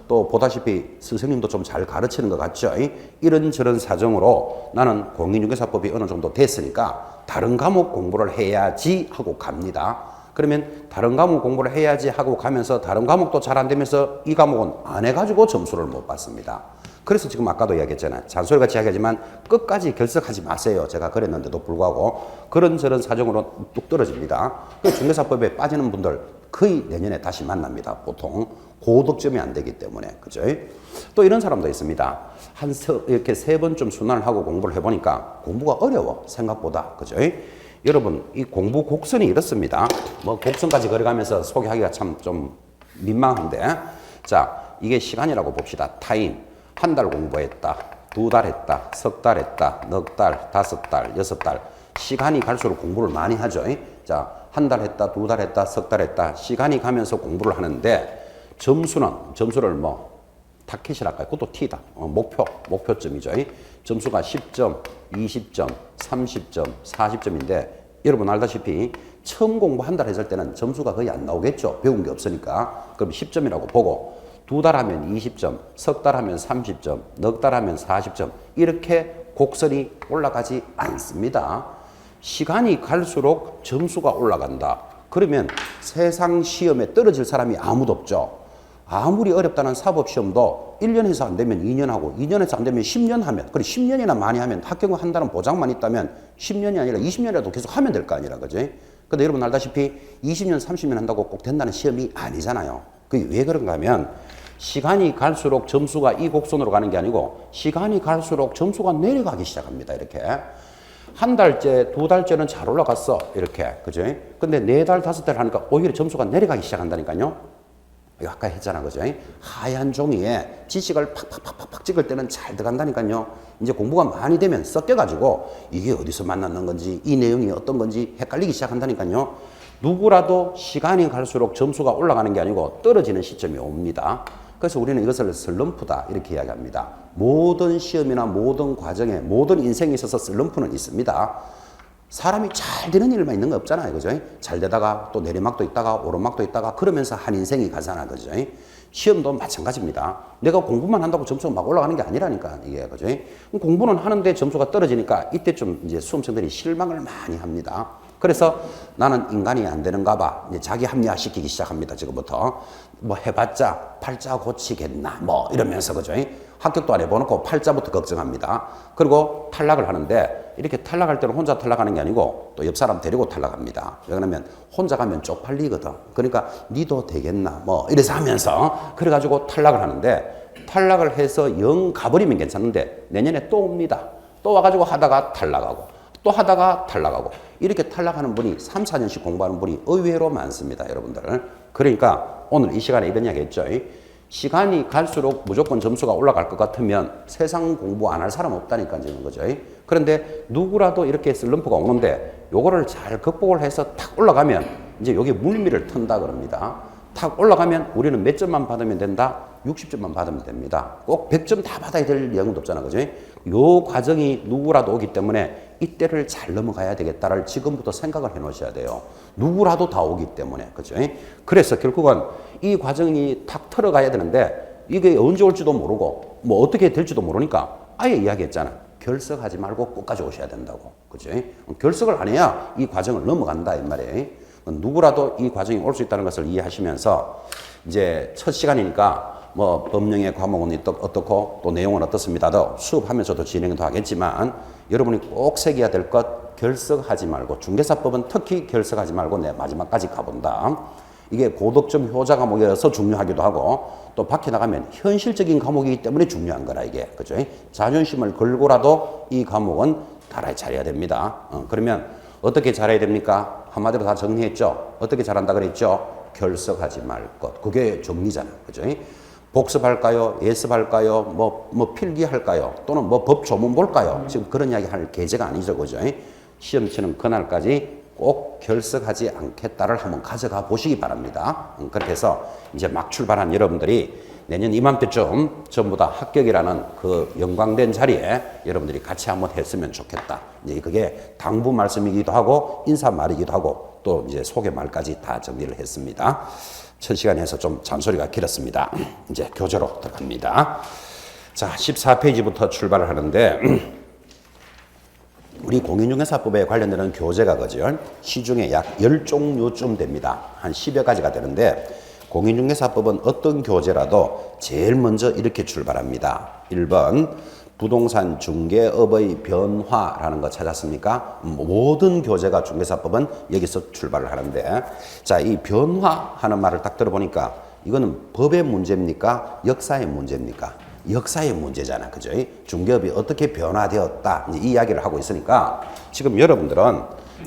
또 보다시피 선생님도 좀 잘 가르치는 것 같죠. 이런저런 사정으로 나는 공인중개사법이 어느 정도 됐으니까 다른 과목 공부를 해야지 하고 갑니다. 그러면 다른 과목 공부를 해야지 하고 가면서 다른 과목도 잘 안 되면서 이 과목은 안 해가지고 점수를 못 받습니다. 그래서 지금 아까도 이야기했잖아요. 잔소리같이 이야기하지만 끝까지 결석하지 마세요. 제가 그랬는데도 불구하고 그런저런 사정으로 뚝 떨어집니다. 그 중개사법에 빠지는 분들 거의 내년에 다시 만납니다. 보통 고득점이 안 되기 때문에. 그죠? 또 이런 사람도 있습니다. 이렇게 3번쯤 순환을 하고 공부를 해보니까 공부가 어려워. 생각보다. 그죠? 여러분, 이 공부 곡선이 이렇습니다. 뭐 곡선까지 걸어가면서 소개하기가 참 좀 민망한데. 자, 이게 시간이라고 봅시다. 타임. 한 달 공부했다. 2달 했다. 석 달 했다. 넉 달, 5달, 6달. 시간이 갈수록 공부를 많이 하죠. 자, 한 달 했다. 2달 했다. 석 달 했다. 시간이 가면서 공부를 하는데 점수를 뭐 타켓이랄까요? 그것도 T다. 목표점이죠. 점수가 10점, 20점, 30점, 40점인데 여러분 알다시피 처음 공부 한 달 했을 때는 점수가 거의 안 나오겠죠. 배운 게 없으니까. 그럼 10점이라고 보고 2달 하면 20점, 석 달 하면 30점, 넉 달 하면 40점 이렇게 곡선이 올라가지 않습니다. 시간이 갈수록 점수가 올라간다. 그러면 세상 시험에 떨어질 사람이 아무도 없죠. 아무리 어렵다는 사법시험도 1년 해서 안 되면 2년 하고 2년 해서 안 되면 10년 하면 그래 10년이나 많이 하면 합격을 한다는 보장만 있다면 10년이 아니라 20년이라도 계속 하면 될 거 아니라 그지? 근데 여러분 알다시피 20년 30년 한다고 꼭 된다는 시험이 아니잖아요. 그게 왜 그런가 하면 시간이 갈수록 점수가 이 곡선으로 가는 게 아니고 시간이 갈수록 점수가 내려가기 시작합니다. 이렇게 한 달째, 2달째는 잘 올라갔어. 이렇게 그죠? 근데 4달, 5달 하니까 오히려 점수가 내려가기 시작한다니까요. 이거 아까 했잖아, 그죠? 하얀 종이에 지식을 팍팍팍팍 찍을 때는 잘 들어간다니까요. 이제 공부가 많이 되면 섞여가지고 이게 어디서 만났는 건지 이 내용이 어떤 건지 헷갈리기 시작한다니까요. 누구라도 시간이 갈수록 점수가 올라가는 게 아니고 떨어지는 시점이 옵니다. 그래서 우리는 이것을 슬럼프다 이렇게 이야기합니다. 모든 시험이나 모든 과정에 모든 인생에 있어서 슬럼프는 있습니다. 사람이 잘 되는 일만 있는 거 없잖아요. 그죠? 잘 되다가 또 내리막도 있다가 오르막도 있다가 그러면서 한 인생이 가잖아. 그죠? 시험도 마찬가지입니다. 내가 공부만 한다고 점수가 막 올라가는 게 아니라니까. 이게 그죠? 공부는 하는데 점수가 떨어지니까 이때쯤 이제 수험생들이 실망을 많이 합니다. 그래서 나는 인간이 안 되는가 봐. 이제 자기 합리화시키기 시작합니다. 지금부터. 뭐 해봤자 팔자 고치겠나. 뭐 이러면서 그죠? 합격도 안 해보놓고 팔자부터 걱정합니다. 그리고 탈락을 하는데 이렇게 탈락할 때는 혼자 탈락하는 게 아니고 또 옆 사람 데리고 탈락합니다. 왜 그러면 혼자 가면 쪽팔리거든. 그러니까 니도 되겠나 뭐 이래서 하면서 그래가지고 탈락을 하는데 탈락을 해서 영 가버리면 괜찮은데 내년에 또 옵니다. 또 와가지고 하다가 탈락하고 또 하다가 탈락하고 이렇게 탈락하는 분이 3, 4년씩 공부하는 분이 의외로 많습니다. 여러분들. 그러니까 오늘 이 시간에 이런 이야기 했죠. 시간이 갈수록 무조건 점수가 올라갈 것 같으면 세상 공부 안 할 사람 없다니까 지금 거죠. 그런데 누구라도 이렇게 슬럼프가 오는데 요거를 잘 극복을 해서 탁 올라가면 이제 여기 물미를 턴다 그럽니다. 탁 올라가면 우리는 몇 점만 받으면 된다? 60점만 받으면 됩니다. 꼭 100점 다 받아야 될 내용도 없잖아. 그죠? 요 과정이 누구라도 오기 때문에 이때를 잘 넘어가야 되겠다를 지금부터 생각을 해 놓으셔야 돼요. 누구라도 다 오기 때문에. 그죠? 그래서 결국은 이 과정이 탁 털어가야 되는데 이게 언제 올지도 모르고 뭐 어떻게 될지도 모르니까 아예 이야기했잖아. 결석하지 말고 끝까지 오셔야 된다고. 그죠? 결석을 안 해야 이 과정을 넘어간다. 이 말이에요. 누구라도 이 과정이 올 수 있다는 것을 이해하시면서 이제 첫 시간이니까 뭐 법령의 과목은 어떻고 또 내용은 어떻습니다도 수업하면서도 진행도 하겠지만 여러분이 꼭 새겨야 될 것 결석하지 말고 중개사법은 특히 결석하지 말고 내 마지막까지 가본다. 이게 고득점 효자 과목이어서 중요하기도 하고 또 밖에 나가면 현실적인 과목이기 때문에 중요한 거라 이게. 그죠? 자존심을 걸고라도 이 과목은 달아야 잘해야 됩니다. 그러면 어떻게 잘해야 됩니까? 한마디로 다 정리했죠. 어떻게 잘한다 그랬죠? 결석하지 말 것. 그게 정리잖아. 그죠? 복습할까요? 예습할까요? 뭐 필기할까요? 또는 뭐 법 조문 볼까요? 지금 그런 이야기 할 계제가 아니죠. 그죠? 시험 치는 그날까지 꼭 결석하지 않겠다를 한번 가져가 보시기 바랍니다. 그렇게 해서 이제 막 출발한 여러분들이 내년 이맘때쯤 전부 다 합격이라는 그 영광된 자리에 여러분들이 같이 한번 했으면 좋겠다. 이제 그게 당부 말씀이기도 하고 인사말이기도 하고 또 이제 소개말까지 다 정리를 했습니다. 첫 시간에서 좀 잔소리가 길었습니다. 이제 교재로 들어갑니다. 자, 14페이지부터 출발을 하는데 우리 공인중개사법에 관련되는 교재가 그죠? 시중에 약 10종류쯤 됩니다. 한 10여 가지가 되는데 공인중개사법은 어떤 교재라도 제일 먼저 이렇게 출발합니다. 1번 부동산 중개업의 변화라는 거 찾았습니까? 모든 교재가 중개사법은 여기서 출발을 하는데 자, 이 변화하는 말을 딱 들어보니까 이거는 법의 문제입니까? 역사의 문제입니까? 역사의 문제잖아. 그죠? 중개업이 어떻게 변화되었다. 이 이야기를 하고 있으니까 지금 여러분들은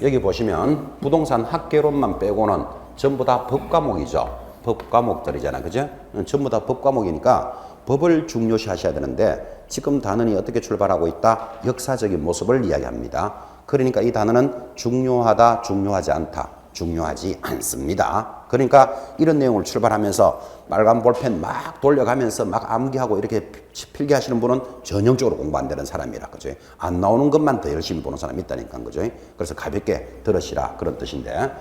여기 보시면 부동산 학개론만 빼고는 전부 다 법과목이죠. 법과목들이잖아. 그죠? 전부 다 법과목이니까 법을 중요시 하셔야 되는데 지금 단원이 어떻게 출발하고 있다? 역사적인 모습을 이야기합니다. 그러니까 이 단어는 중요하다, 중요하지 않다. 중요하지 않습니다. 그러니까 이런 내용을 출발하면서 빨간 볼펜 막 돌려가면서 막 암기하고 이렇게 필기하시는 분은 전형적으로 공부 안 되는 사람이라. 그죠? 안 나오는 것만 더 열심히 보는 사람이 있다니까. 그죠? 그래서 가볍게 들으시라. 그런 뜻인데.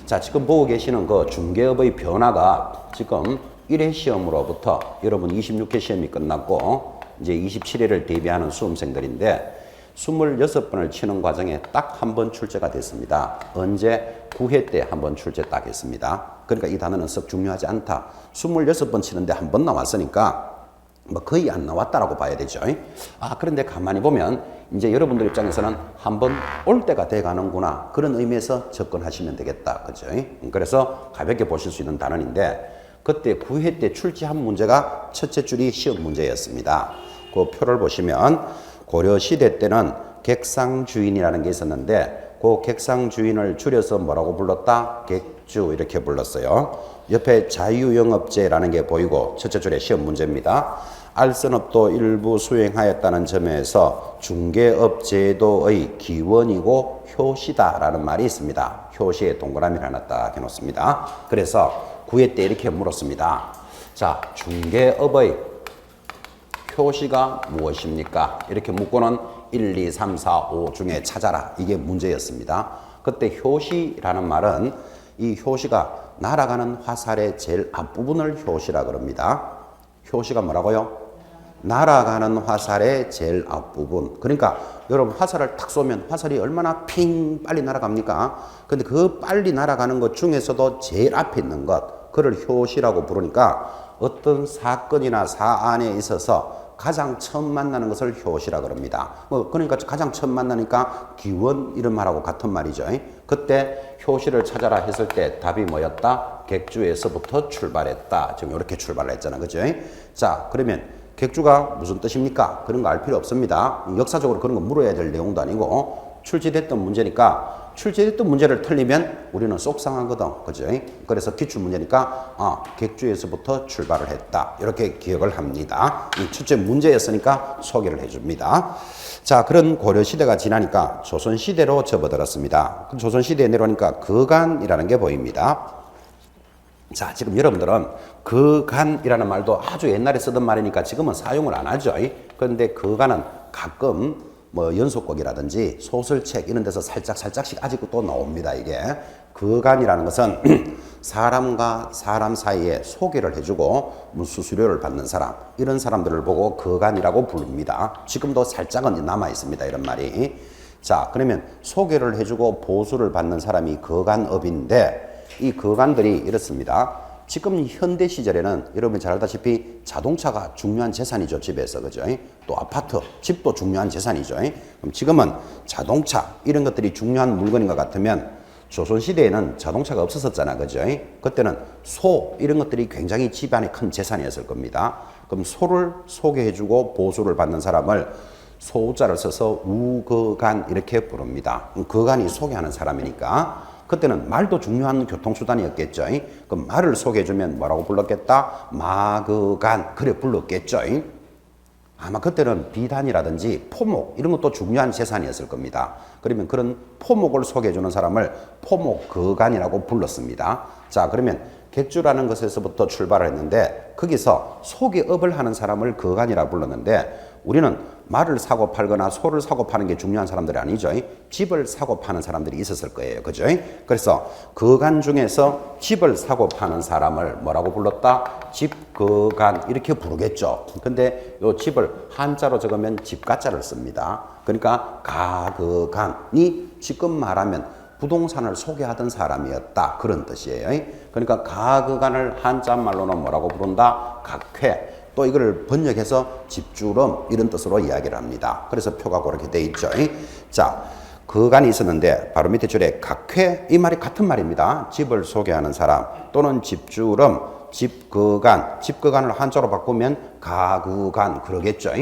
자, 지금 보고 계시는 그 중개업의 변화가 지금 1회 시험으로부터 여러분 26회 시험이 끝났고 이제 27회를 대비하는 수험생들인데 26번을 치는 과정에 딱 한 번 출제가 됐습니다. 언제? 9회 때 한 번 출제 딱 했습니다. 그러니까 이 단어는 썩 중요하지 않다. 26번 치는데 한 번 나왔으니까 뭐 거의 안 나왔다라고 봐야 되죠. 아, 그런데 가만히 보면 이제 여러분들 입장에서는 한 번 올 때가 돼 가는구나. 그런 의미에서 접근하시면 되겠다. 그죠? 그래서 가볍게 보실 수 있는 단원인데 그때 9회 때 출제한 문제가 첫째 줄이 시험 문제였습니다. 그 표를 보시면 고려시대 때는 객상주인이라는 게 있었는데 그 객상주인을 줄여서 뭐라고 불렀다? 객주 이렇게 불렀어요. 옆에 자유영업제라는 게 보이고 첫째 줄에 시험 문제입니다. 알선업도 일부 수행하였다는 점에서 중개업제도의 기원이고 효시다라는 말이 있습니다. 효시에 동그라미를 하나 딱 해놓습니다. 그래서 9회 때 이렇게 물었습니다. 자, 중개업의 효시가 무엇입니까? 이렇게 묻고는 1, 2, 3, 4, 5 중에 찾아라. 이게 문제였습니다. 그때 효시라는 말은 이 효시가 날아가는 화살의 제일 앞부분을 효시라 그럽니다. 효시가 뭐라고요? 날아가는 화살의 제일 앞부분. 그러니까 여러분 화살을 탁 쏘면 화살이 얼마나 핑 빨리 날아갑니까? 근데 그 빨리 날아가는 것 중에서도 제일 앞에 있는 것, 그걸 효시라고 부르니까 어떤 사건이나 사안에 있어서 가장 처음 만나는 것을 효시라 그럽니다. 그러니까 가장 처음 만나니까 기원 이런 말하고 같은 말이죠. 그때 효시를 찾아라 했을 때 답이 뭐였다? 객주에서부터 출발했다. 지금 이렇게 출발을 했잖아. 그죠? 자, 그러면 객주가 무슨 뜻입니까? 그런 거 알 필요 없습니다. 역사적으로 그런 거 물어야 될 내용도 아니고 출제됐던 문제니까 출제됐던 문제를 틀리면 우리는 속상하거든. 그죠? 그래서 기출문제니까 객주에서부터 출발을 했다. 이렇게 기억을 합니다. 이 첫째 문제였으니까 소개를 해줍니다. 자, 그런 고려시대가 지나니까 조선시대로 접어들었습니다. 조선시대에 내려오니까 거간이라는 게 보입니다. 자, 지금 여러분들은 거간이라는 말도 아주 옛날에 쓰던 말이니까 지금은 사용을 안 하죠. 그런데 거간은 가끔 뭐 연속곡이라든지 소설책 이런 데서 살짝씩 아직도 또 나옵니다. 이게 거간이라는 것은 사람과 사람 사이에 소개를 해주고 수수료를 받는 사람, 이런 사람들을 보고 거간이라고 부릅니다. 지금도 살짝은 남아 있습니다. 이런 말이. 자, 그러면 소개를 해주고 보수를 받는 사람이 거간업인데 이 거간들이 이렇습니다. 지금 현대 시절에는 여러분이 잘 알다시피 자동차가 중요한 재산이죠. 집에서. 그죠? 또 아파트, 집도 중요한 재산이죠. 그럼 지금은 자동차 이런 것들이 중요한 물건인 것 같으면 조선시대에는 자동차가 없었잖아. 그죠? 그때는 소 이런 것들이 굉장히 집안의 큰 재산이었을 겁니다. 그럼 소를 소개해주고 보수를 받는 사람을 소자를 써서 우거간 이렇게 부릅니다. 거간이 소개하는 사람이니까 그때는 말도 중요한 교통수단이었겠죠. 그럼 말을 소개해주면 뭐라고 불렀겠다? 마거간. 그래 불렀겠죠. 아마 그때는 비단이라든지 포목 이런 것도 중요한 재산이었을 겁니다. 그러면 그런 포목을 소개해주는 사람을 포목거간이라고 불렀습니다. 자, 그러면 객주라는 것에서부터 출발을 했는데 거기서 소개업을 하는 사람을 거간이라고 불렀는데 우리는 말을 사고 팔거나 소를 사고 파는 게 중요한 사람들이 아니죠. 집을 사고 파는 사람들이 있었을 거예요. 그죠? 그래서 그간 중에서 집을 사고 파는 사람을 뭐라고 불렀다? 집그간 이렇게 부르겠죠. 근데 요 집을 한자로 적으면 집가자를 씁니다. 그러니까 가그간이 지금 말하면 부동산을 소개하던 사람이었다. 그런 뜻이에요. 그러니까 가그간을 한자말로는 뭐라고 부른다? 각회. 또 이걸 번역해서 집주름 이런 뜻으로 이야기를 합니다. 그래서 표가 그렇게 돼 있죠. 자, 그간이 있었는데 바로 밑에 줄에 각회 이 말이 같은 말입니다. 집을 소개하는 사람 또는 집주름, 집그간을 한자로 바꾸면 가그간 그러겠죠.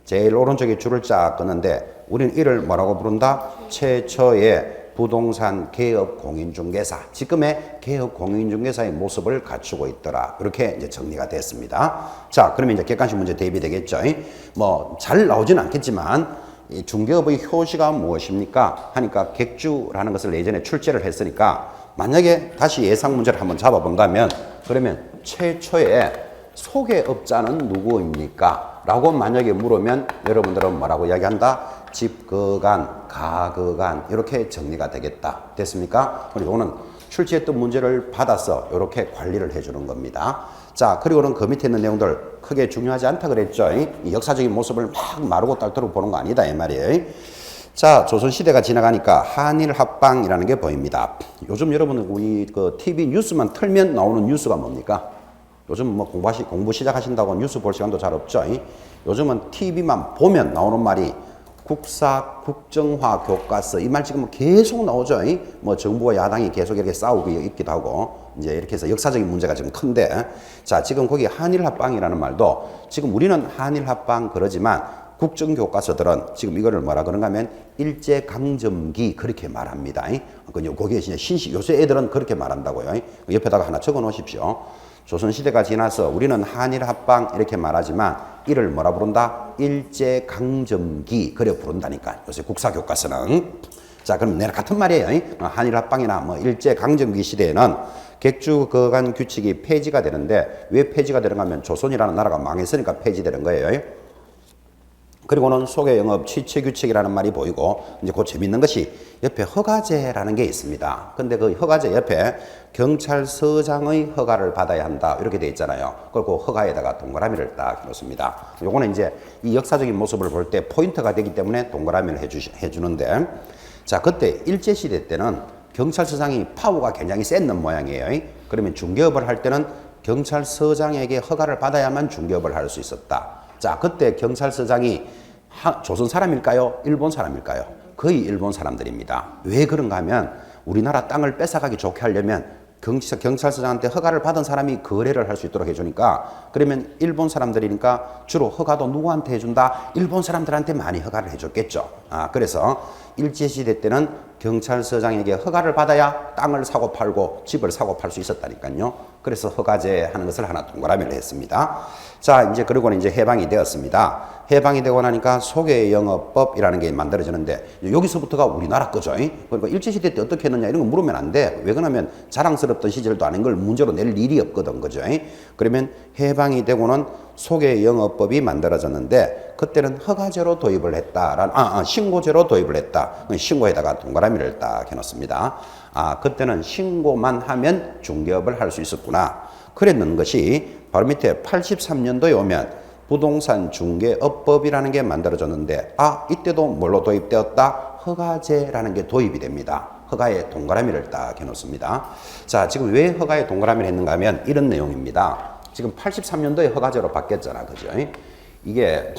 제일 오른쪽에 줄을 쫙 끄는데 우리는 이를 뭐라고 부른다? 최초의 부동산 개업 공인중개사, 지금의 개업 공인중개사의 모습을 갖추고 있더라. 이렇게 이제 정리가 됐습니다. 자, 그러면 이제 객관식 문제 대입이 되겠죠. 뭐 잘 나오진 않겠지만 이 중개업의 효시가 무엇입니까? 하니까 객주라는 것을 예전에 출제를 했으니까 만약에 다시 예상 문제를 한번 잡아본다면 그러면 최초의 소개업자는 누구입니까? 라고 만약에 물으면 여러분들은 뭐라고 이야기한다? 집그간, 가그간 이렇게 정리가 되겠다. 됐습니까? 그리고 이거는 출제했던 문제를 받아서 이렇게 관리를 해주는 겁니다. 자, 그리고는 그 밑에 있는 내용들 크게 중요하지 않다 그랬죠. 이 역사적인 모습을 막 마르고 닳도록 보는 거 아니다 이 말이에요. 자, 조선시대가 지나가니까 한일 합방이라는 게 보입니다. 요즘 여러분 우리 그 TV 뉴스만 틀면 나오는 뉴스가 뭡니까? 요즘 뭐 공부 시작하신다고 뉴스 볼 시간도 잘 없죠. 요즘은 TV만 보면 나오는 말이 국사 국정화 교과서 이 말 지금 계속 나오죠. 뭐 정부와 야당이 계속 이렇게 싸우고 있기도 하고 이제 이렇게 해서 역사적인 문제가 좀 큰데 자, 지금 거기 한일 합방이라는 말도 지금 우리는 한일 합방 그러지만 국정 교과서들은 지금 이거를 뭐라 그런가 하면 일제 강점기 그렇게 말합니다. 거기에 진짜 신식 요새 애들은 그렇게 말한다고요. 옆에다가 하나 적어 놓으십시오. 조선시대가 지나서 우리는 한일 합방 이렇게 말하지만 이를 뭐라 부른다? 일제 강점기 그래 부른다니까. 요새 국사 교과서는. 자, 그럼 내가 같은 말이에요. 한일 합방이나 뭐 일제 강점기 시대에는 객주 거간 규칙이 폐지가 되는데 왜 폐지가 되는가 하면 조선이라는 나라가 망했으니까 폐지되는 거예요. 그리고는 소개 영업 취체 규칙이라는 말이 보이고 이제 그 재밌는 것이 옆에 허가제라는 게 있습니다. 근데 그 허가제 옆에 경찰서장의 허가를 받아야 한다 이렇게 돼 있잖아요. 그리고 허가에다가 동그라미를 딱 해놓습니다. 요거는 이제 이 역사적인 모습을 볼 때 포인트가 되기 때문에 동그라미를 해주는데 자, 그때 일제시대 때는 경찰서장이 파워가 굉장히 센 모양이에요. 그러면 중개업을 할 때는 경찰서장에게 허가를 받아야만 중개업을 할 수 있었다. 자, 그때 경찰서장이 조선 사람일까요? 일본 사람일까요? 거의 일본 사람들입니다. 왜 그런가 하면 우리나라 땅을 뺏어가기 좋게 하려면 경찰서장한테 허가를 받은 사람이 거래를 할 수 있도록 해주니까 그러면 일본 사람들이니까 주로 허가도 누구한테 해준다? 일본 사람들한테 많이 허가를 해줬겠죠. 그래서 일제시대 때는 경찰서장에게 허가를 받아야 땅을 사고 팔고 집을 사고 팔 수 있었다니까요. 그래서 허가제 하는 것을 하나 동그라미를 했습니다. 자, 이제 그리고는 이제 해방이 되었습니다. 해방이 되고 나니까 소개영업법이라는 게 만들어지는데 여기서부터가 우리나라 거죠. 그러니까 일제시대 때 어떻게 했느냐 이런 거 물으면 안 돼. 왜 그러냐면 자랑스럽던 시절도 아닌 걸 문제로 낼 일이 없거든. 그죠? 그러면 해방이 되고는 소개영업법이 만들어졌는데 그때는 허가제로 도입을 했다라는 신고제로 도입을 했다. 신고에다가 동그라미를 딱 해놓습니다. 그때는 신고만 하면 중개업을 할 수 있었구나. 그랬는 것이 바로 밑에 83년도에 오면 부동산 중개업법이라는 게 만들어졌는데 이때도 뭘로 도입되었다? 허가제라는 게 도입이 됩니다. 허가에 동그라미를 딱 해놓습니다. 자, 지금 왜 허가에 동그라미를 했는가 하면 이런 내용입니다. 지금 83년도에 허가제로 바뀌었잖아. 그죠? 이게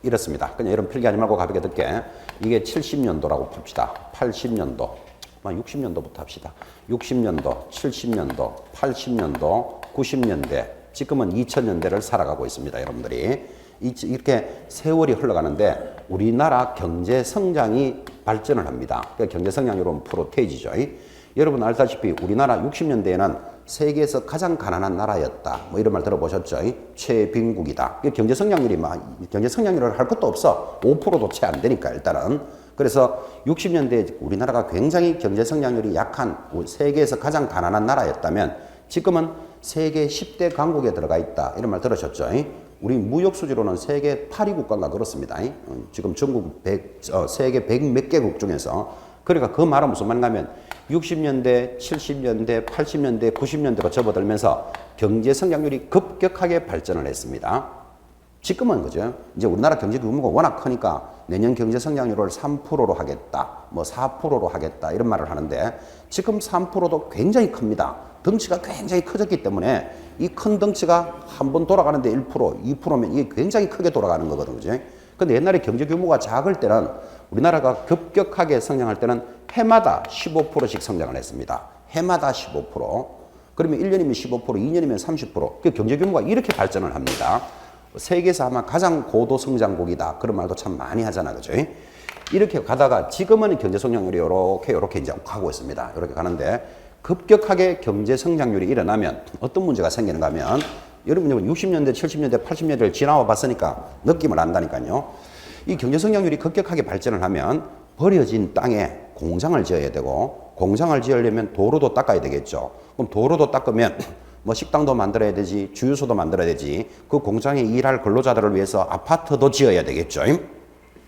이렇습니다. 그냥 이런 필기하지 말고 가볍게 듣게. 이게 70년도라고 풉시다. 80년도. 60년도부터 합시다. 60년도, 70년도, 80년도, 90년대, 지금은 2000년대를 살아가고 있습니다. 여러분들이. 이렇게 세월이 흘러가는데 우리나라 경제 성장이 발전을 합니다. 그러니까 경제 성장률은 프로테이지죠. 여러분 알다시피 우리나라 60년대에는 세계에서 가장 가난한 나라였다. 뭐 이런 말 들어보셨죠? 최빈국이다. 경제 성장률을 할 것도 없어. 5%도 채 안 되니까 일단은. 그래서 60년대에 우리나라가 굉장히 경제 성장률이 약한 세계에서 가장 가난한 나라였다면 지금은 세계 10대 강국에 들어가 있다. 이런 말 들으셨죠? 우리 무역 수지로는 세계 8위 국가인가 그렇습니다. 지금 전국 세계 100 몇 개국 중에서. 그러니까 그 말은 무슨 말인가 하면 60년대, 70년대, 80년대, 90년대로 접어들면서 경제 성장률이 급격하게 발전을 했습니다. 지금은 그죠? 이제 우리나라 경제 규모가 워낙 크니까 내년 경제 성장률을 3%로 하겠다, 뭐 4%로 하겠다 이런 말을 하는데 지금 3%도 굉장히 큽니다. 덩치가 굉장히 커졌기 때문에 이 큰 덩치가 한번 돌아가는데 1%, 2%면 이게 굉장히 크게 돌아가는 거거든요. 그죠? 근데 옛날에 경제 규모가 작을 때는 우리나라가 급격하게 성장할 때는 해마다 15%씩 성장을 했습니다. 해마다 15%. 그러면 1년이면 15%, 2년이면 30%. 그 경제 규모가 이렇게 발전을 합니다. 세계에서 아마 가장 고도 성장국이다. 그런 말도 참 많이 하잖아. 그죠? 이렇게 가다가 지금은 경제 성장률이 요렇게 이제 가고 있습니다. 이렇게 가는데 급격하게 경제 성장률이 일어나면 어떤 문제가 생기는가 하면 여러분 60년대, 70년대, 80년대를 지나와 봤으니까 느낌을 안다니까요. 이 경제 성장률이 급격하게 발전을 하면 버려진 땅에 공장을 지어야 되고 공장을 지으려면 도로도 닦아야 되겠죠. 그럼 도로도 닦으면 뭐 식당도 만들어야 되지, 주유소도 만들어야 되지, 그 공장에 일할 근로자들을 위해서 아파트도 지어야 되겠죠.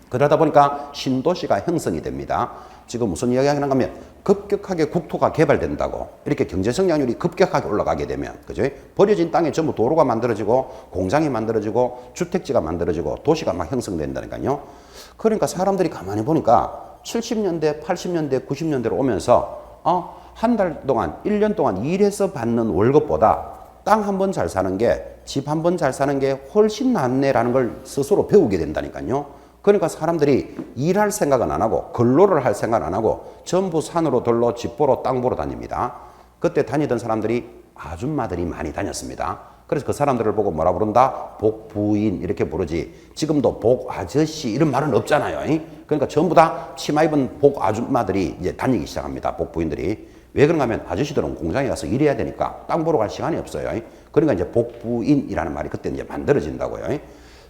그러다 보니까 신도시가 형성이 됩니다. 지금 무슨 이야기 하는가 하면 급격하게 국토가 개발된다고. 이렇게 경제 성장률이 급격하게 올라가게 되면, 그죠? 버려진 땅에 전부 도로가 만들어지고, 공장이 만들어지고, 주택지가 만들어지고, 도시가 막 형성된다니까요. 그러니까 사람들이 가만히 보니까 70년대, 80년대, 90년대로 오면서, 한 달 동안, 1년 동안 일해서 받는 월급보다 땅 한 번 잘 사는 게, 집 한 번 잘 사는 게 훨씬 낫네라는 걸 스스로 배우게 된다니까요. 그러니까 사람들이 일할 생각은 안 하고 근로를 할 생각은 안 하고 전부 산으로 들러 집 보러 땅 보러 다닙니다. 그때 다니던 사람들이 아줌마들이 많이 다녔습니다. 그래서 그 사람들을 보고 뭐라 부른다? 복부인 이렇게 부르지. 지금도 복아저씨 이런 말은 없잖아요. 그러니까 전부 다 치마 입은 복아줌마들이 이제 다니기 시작합니다. 복부인들이. 왜 그런가 하면 아저씨들은 공장에 가서 일해야 되니까 땅 보러 갈 시간이 없어요. 그러니까 이제 복부인이라는 말이 그때 이제 만들어진다고요.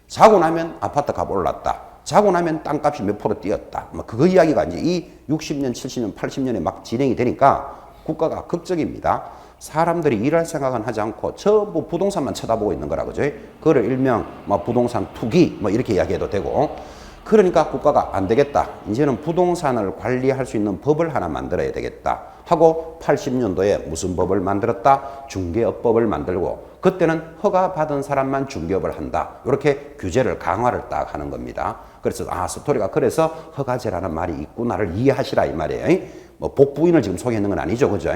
자고 나면 아파트 값 올랐다. 자고 나면 땅값이 몇 프로 뛰었다. 뭐 그거 이야기가 이제 이 60년, 70년, 80년에 막 진행이 되니까 국가가 극적입니다. 사람들이 일할 생각은 하지 않고 전부 부동산만 쳐다보고 있는 거라 그죠? 그걸 일명 뭐 부동산 투기 뭐 이렇게 이야기해도 되고. 그러니까 국가가 안 되겠다. 이제는 부동산을 관리할 수 있는 법을 하나 만들어야 되겠다. 하고 80년도에 무슨 법을 만들었다? 중개업법을 만들고 그때는 허가 받은 사람만 중개업을 한다. 이렇게 규제를 강화를 딱 하는 겁니다. 그래서 스토리가 그래서 허가제라는 말이 있구나를 이해하시라 이 말이에요. 뭐 복부인을 지금 소개했는 건 아니죠. 그죠?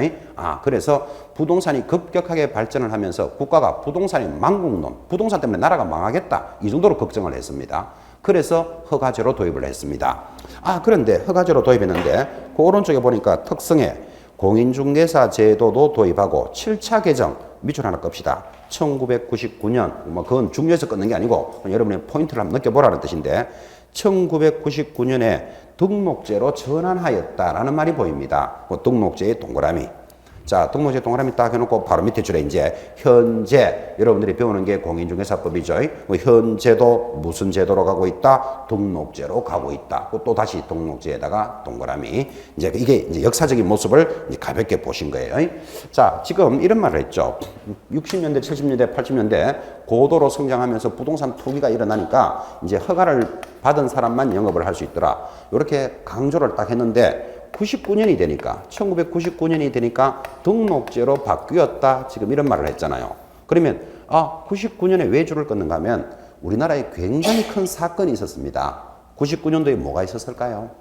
그래서 부동산이 급격하게 발전을 하면서 국가가 부동산이 망국론, 부동산 때문에 나라가 망하겠다. 이 정도로 걱정을 했습니다. 그래서 허가제로 도입을 했습니다. 그런데 허가제로 도입했는데 그 오른쪽에 보니까 특성에 공인중개사 제도도 도입하고 7차 개정 밑줄 하나 끕시다. 1999년 뭐 그건 중요해서 끊는 게 아니고 여러분의 포인트를 한번 느껴보라는 뜻인데 1999년에 등록제로 전환하였다라는 말이 보입니다. 그 등록제의 동그라미. 자, 등록제 동그라미 딱 해놓고 바로 밑에 줄에 이제 현재 여러분들이 배우는 게 공인중개사법이죠. 뭐 현재도 무슨 제도로 가고 있다? 등록제로 가고 있다. 또 다시 등록제에다가 동그라미. 이제 이게 이제 역사적인 모습을 이제 가볍게 보신 거예요. 자, 지금 이런 말을 했죠. 60년대, 70년대, 80년대 고도로 성장하면서 부동산 투기가 일어나니까 이제 허가를 받은 사람만 영업을 할 수 있더라. 이렇게 강조를 딱 했는데 99년이 되니까 1999년이 되니까 등록제로 바뀌었다. 지금 이런 말을 했잖아요. 그러면 99년에 왜 줄을 끊는가 하면 우리나라에 굉장히 큰 사건이 있었습니다. 99년도에 뭐가 있었을까요?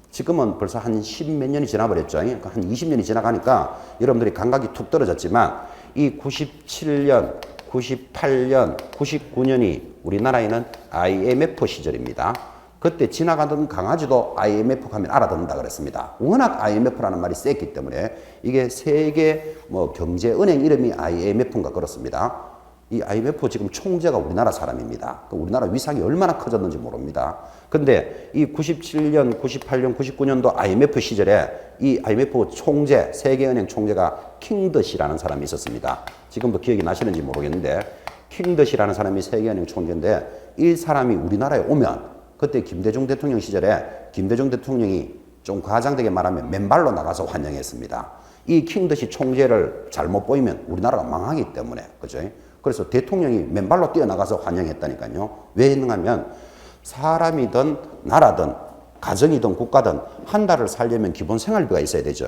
지금은 벌써 한 10몇 년이 지나버렸죠. 한 20년이 지나가니까 여러분들이 감각이 툭 떨어졌지만 이 97년, 98년, 99년이 우리나라에는 IMF 시절입니다. 그때 지나가던 강아지도 IMF 하면 알아듣는다 그랬습니다. 워낙 IMF라는 말이 셌기 때문에 이게 세계 경제은행 이름이 IMF인가 그렇습니다. 이 IMF 지금 총재가 우리나라 사람입니다. 우리나라 위상이 얼마나 커졌는지 모릅니다. 근데 이 97년, 98년, 99년도 IMF 시절에 이 IMF 총재, 세계은행 총재가 킹드시라는 사람이 있었습니다. 지금도 기억이 나시는지 모르겠는데 킹드시라는 사람이 세계은행 총재인데 이 사람이 우리나라에 오면 그때 김대중 대통령 시절에 김대중 대통령이 좀 과장되게 말하면 맨발로 나가서 환영했습니다. 이 킹드시 총재를 잘못 보이면 우리나라가 망하기 때문에, 그죠? 그래서 대통령이 맨발로 뛰어나가서 환영했다니까요. 왜 했는가면 사람이든 나라든 가정이든 국가든 한 달을 살려면 기본 생활비가 있어야 되죠.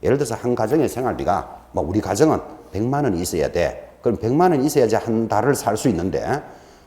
예를 들어서 한 가정의 생활비가 뭐 우리 가정은 100만 원이 있어야 돼. 그럼 100만 원이 있어야지 한 달을 살 수 있는데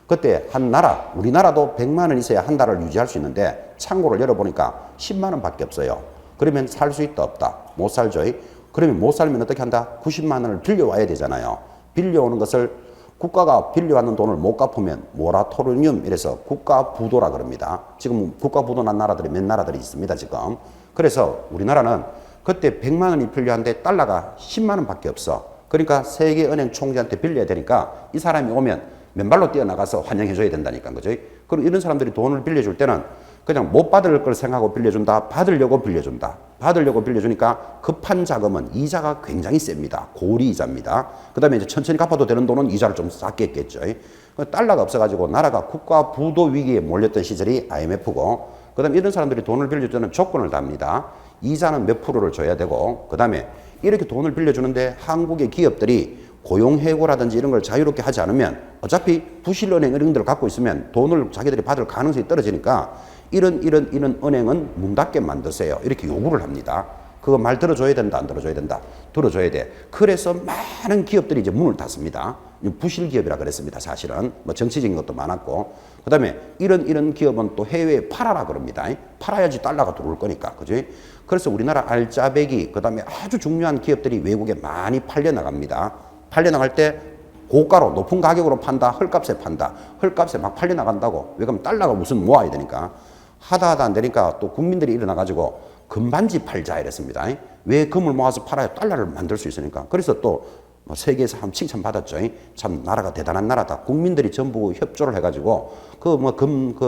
그때 한 나라, 우리나라도 100만 원 있어야 한 달을 유지할 수 있는데 창고를 열어보니까 10만 원밖에 없어요. 그러면 살 수 있다 없다? 못 살죠. 그러면 못 살면 어떻게 한다? 90만 원을 빌려와야 되잖아요. 빌려오는 것을 국가가 빌려왔는 돈을 못 갚으면 모라토리엄 이래서 국가부도라 그럽니다. 지금 국가부도 난 나라들이 몇 나라들이 있습니다. 지금. 그래서 우리나라는 그때 100만 원이 필요한데 달러가 10만 원밖에 없어. 그러니까 세계은행 총재한테 빌려야 되니까 이 사람이 오면 맨발로 뛰어나가서 환영해줘야 된다니까. 그죠? 그럼 이런 사람들이 돈을 빌려줄 때는 그냥 못 받을 걸 생각하고 빌려준다. 받으려고 빌려준다. 받으려고 빌려주니까 급한 자금은 이자가 굉장히 셉니다. 고리 이자입니다. 그 다음에 이제 천천히 갚아도 되는 돈은 이자를 좀 싸게 했겠죠. 달러가 없어가지고 나라가 국가 부도 위기에 몰렸던 시절이 IMF고, 그 다음에 이런 사람들이 돈을 빌려줄 때는 조건을 답니다. 이자는 몇 프로를 줘야 되고, 그 다음에 이렇게 돈을 빌려주는데 한국의 기업들이 고용해고라든지 이런 걸 자유롭게 하지 않으면 어차피 부실은행 이런 데를 갖고 있으면 돈을 자기들이 받을 가능성이 떨어지니까 이런 은행은 문 닫게 만드세요. 이렇게 요구를 합니다. 그거 말 들어줘야 된다, 안 들어줘야 된다? 들어줘야 돼. 그래서 많은 기업들이 이제 문을 닫습니다. 부실 기업이라 그랬습니다. 사실은 뭐 정치적인 것도 많았고, 그 다음에 이런 기업은 또 해외에 팔아라 그럽니다. 팔아야지 달러가 들어올 거니까, 그지? 그래서 우리나라 알짜배기, 그 다음에 아주 중요한 기업들이 외국에 많이 팔려 나갑니다. 팔려 나갈 때 고가로 높은 가격으로 판다, 헐값에 판다. 헐값에 막 팔려 나간다고. 왜 그러면 달러가 무슨 모아야 되니까. 하다 안 되니까 또 국민들이 일어나가지고 금반지 팔자 이랬습니다. 왜 금을 모아서 팔아야 달러를 만들 수 있으니까. 그래서 또 세계에서 한 칭찬받았죠. 참 나라가 대단한 나라다. 국민들이 전부 협조를 해가지고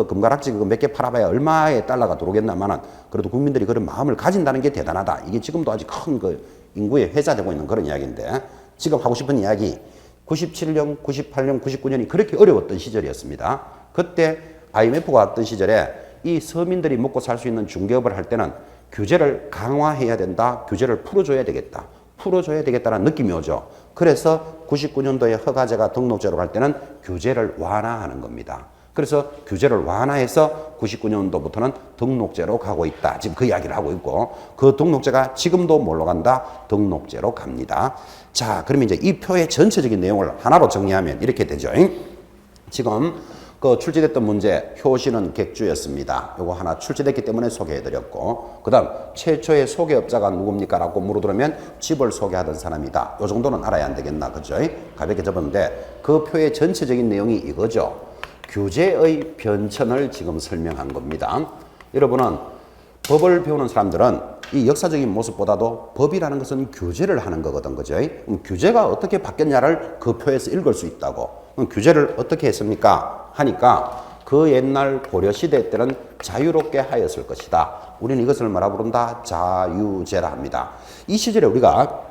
금가락지 몇 개 팔아봐야 얼마의 달러가 들어오겠나마는 그래도 국민들이 그런 마음을 가진다는 게 대단하다. 이게 지금도 아직 큰 그 인구에 회자되고 있는 그런 이야기인데, 지금 하고 싶은 이야기 97년, 98년, 99년이 그렇게 어려웠던 시절이었습니다. 그때 IMF가 왔던 시절에 이 서민들이 먹고 살 수 있는 중개업을 할 때는 규제를 강화해야 된다. 규제를 풀어줘야 되겠다. 풀어줘야 되겠다는 느낌이 오죠. 그래서 99년도에 허가제가 등록제로 갈 때는 규제를 완화하는 겁니다. 그래서 규제를 완화해서 99년도부터는 등록제로 가고 있다. 지금 그 이야기를 하고 있고, 그 등록제가 지금도 뭘로 간다? 등록제로 갑니다. 자, 그러면 이제 이 표의 전체적인 내용을 하나로 정리하면 이렇게 되죠. 지금 그 출제됐던 문제, 효시는 객주였습니다. 요거 하나 출제됐기 때문에 소개해드렸고, 그 다음 최초의 소개업자가 누굽니까? 라고 물어보면 집을 소개하던 사람이다. 요 정도는 알아야 안 되겠나, 그죠? 가볍게 접었는데 그 표의 전체적인 내용이 이거죠. 규제의 변천을 지금 설명한 겁니다. 여러분은 법을 배우는 사람들은 이 역사적인 모습보다도 법이라는 것은 규제를 하는 거거든, 그죠? 규제가 어떻게 바뀌었냐를 그 표에서 읽을 수 있다고. 규제를 어떻게 했습니까? 하니까 그 옛날 고려시대 때는 자유롭게 하였을 것이다. 우리는 이것을 뭐라 부른다? 자유제라 합니다. 이 시절에 우리가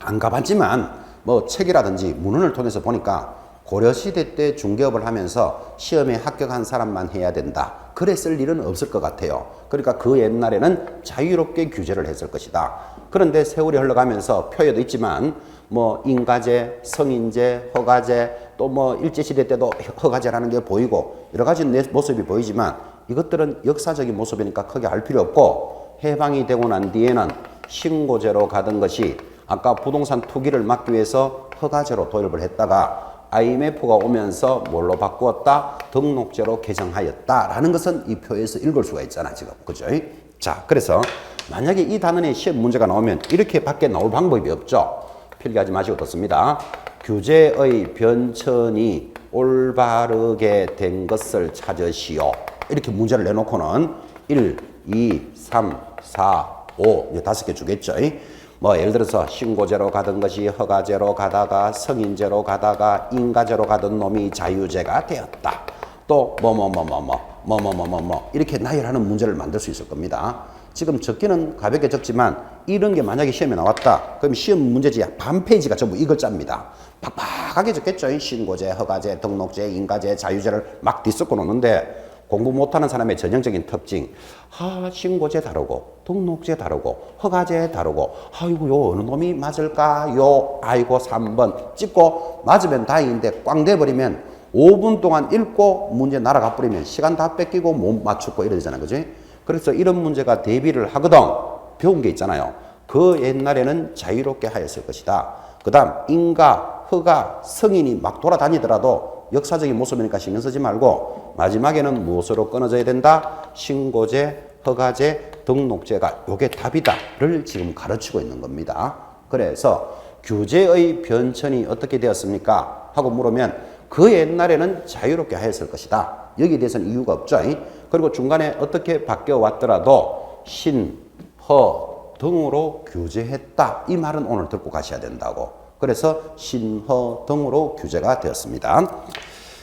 안 가봤지만 뭐 책이라든지 문헌을 통해서 보니까 고려시대 때 중개업을 하면서 시험에 합격한 사람만 해야 된다. 그랬을 일은 없을 것 같아요. 그러니까 그 옛날에는 자유롭게 규제를 했을 것이다. 그런데 세월이 흘러가면서 표에도 있지만 뭐 인가제, 성인제, 허가제, 또 뭐 일제시대 때도 허가제라는 게 보이고 여러 가지 모습이 보이지만 이것들은 역사적인 모습이니까 크게 알 필요 없고, 해방이 되고 난 뒤에는 신고제로 가던 것이 아까 부동산 투기를 막기 위해서 허가제로 도입을 했다가 IMF가 오면서 뭘로 바꾸었다? 등록제로 개정하였다라는 것은 이 표에서 읽을 수가 있잖아, 지금. 그죠? 자, 그래서 만약에 이 단원의 시험 문제가 나오면 이렇게 밖에 나올 방법이 없죠. 필기하지 마시고 듣습니다. 규제의 변천이 올바르게 된 것을 찾으시오. 이렇게 문제를 내놓고는 1, 2, 3, 4, 5 이제 5개 주겠죠. 뭐 예를 들어서 신고제로 가던 것이 허가제로 가다가 성인제로 가다가 인가제로 가던 놈이 자유제가 되었다. 또 이렇게 나열하는 문제를 만들 수 있을 겁니다. 지금 적기는 가볍게 적지만 이런 게 만약에 시험에 나왔다. 그럼 시험 문제지야 반 페이지가 전부 이 글자입니다. 팍팍하게 적겠죠. 신고제, 허가제, 등록제, 인가제, 자유제를 막 뒤섞어 놓는데 공부 못하는 사람의 전형적인 특징. 신고제 다르고, 등록제 다르고, 허가제 다르고, 아이고, 요 어느 놈이 맞을까요? 아이고, 3번 찍고 맞으면 다행인데 꽝 돼버리면 5분 동안 읽고 문제 날아가 버리면 시간 다 뺏기고 못 맞추고 이러잖아요. 그지? 그래서 이런 문제가 대비를 하거든. 배운 게 있잖아요. 그 옛날에는 자유롭게 하였을 것이다. 그 다음 인가, 허가, 승인이 막 돌아다니더라도 역사적인 모습이니까 신경 쓰지 말고 마지막에는 무엇으로 끊어져야 된다? 신고제, 허가제, 등록제가 요게 답이다를 지금 가르치고 있는 겁니다. 그래서 규제의 변천이 어떻게 되었습니까? 하고 물으면 그 옛날에는 자유롭게 하였을 것이다. 여기에 대해서는 이유가 없죠. 그리고 중간에 어떻게 바뀌어 왔더라도 신, 허 등으로 규제했다. 이 말은 오늘 듣고 가셔야 된다고. 그래서 신허 등으로 규제가 되었습니다.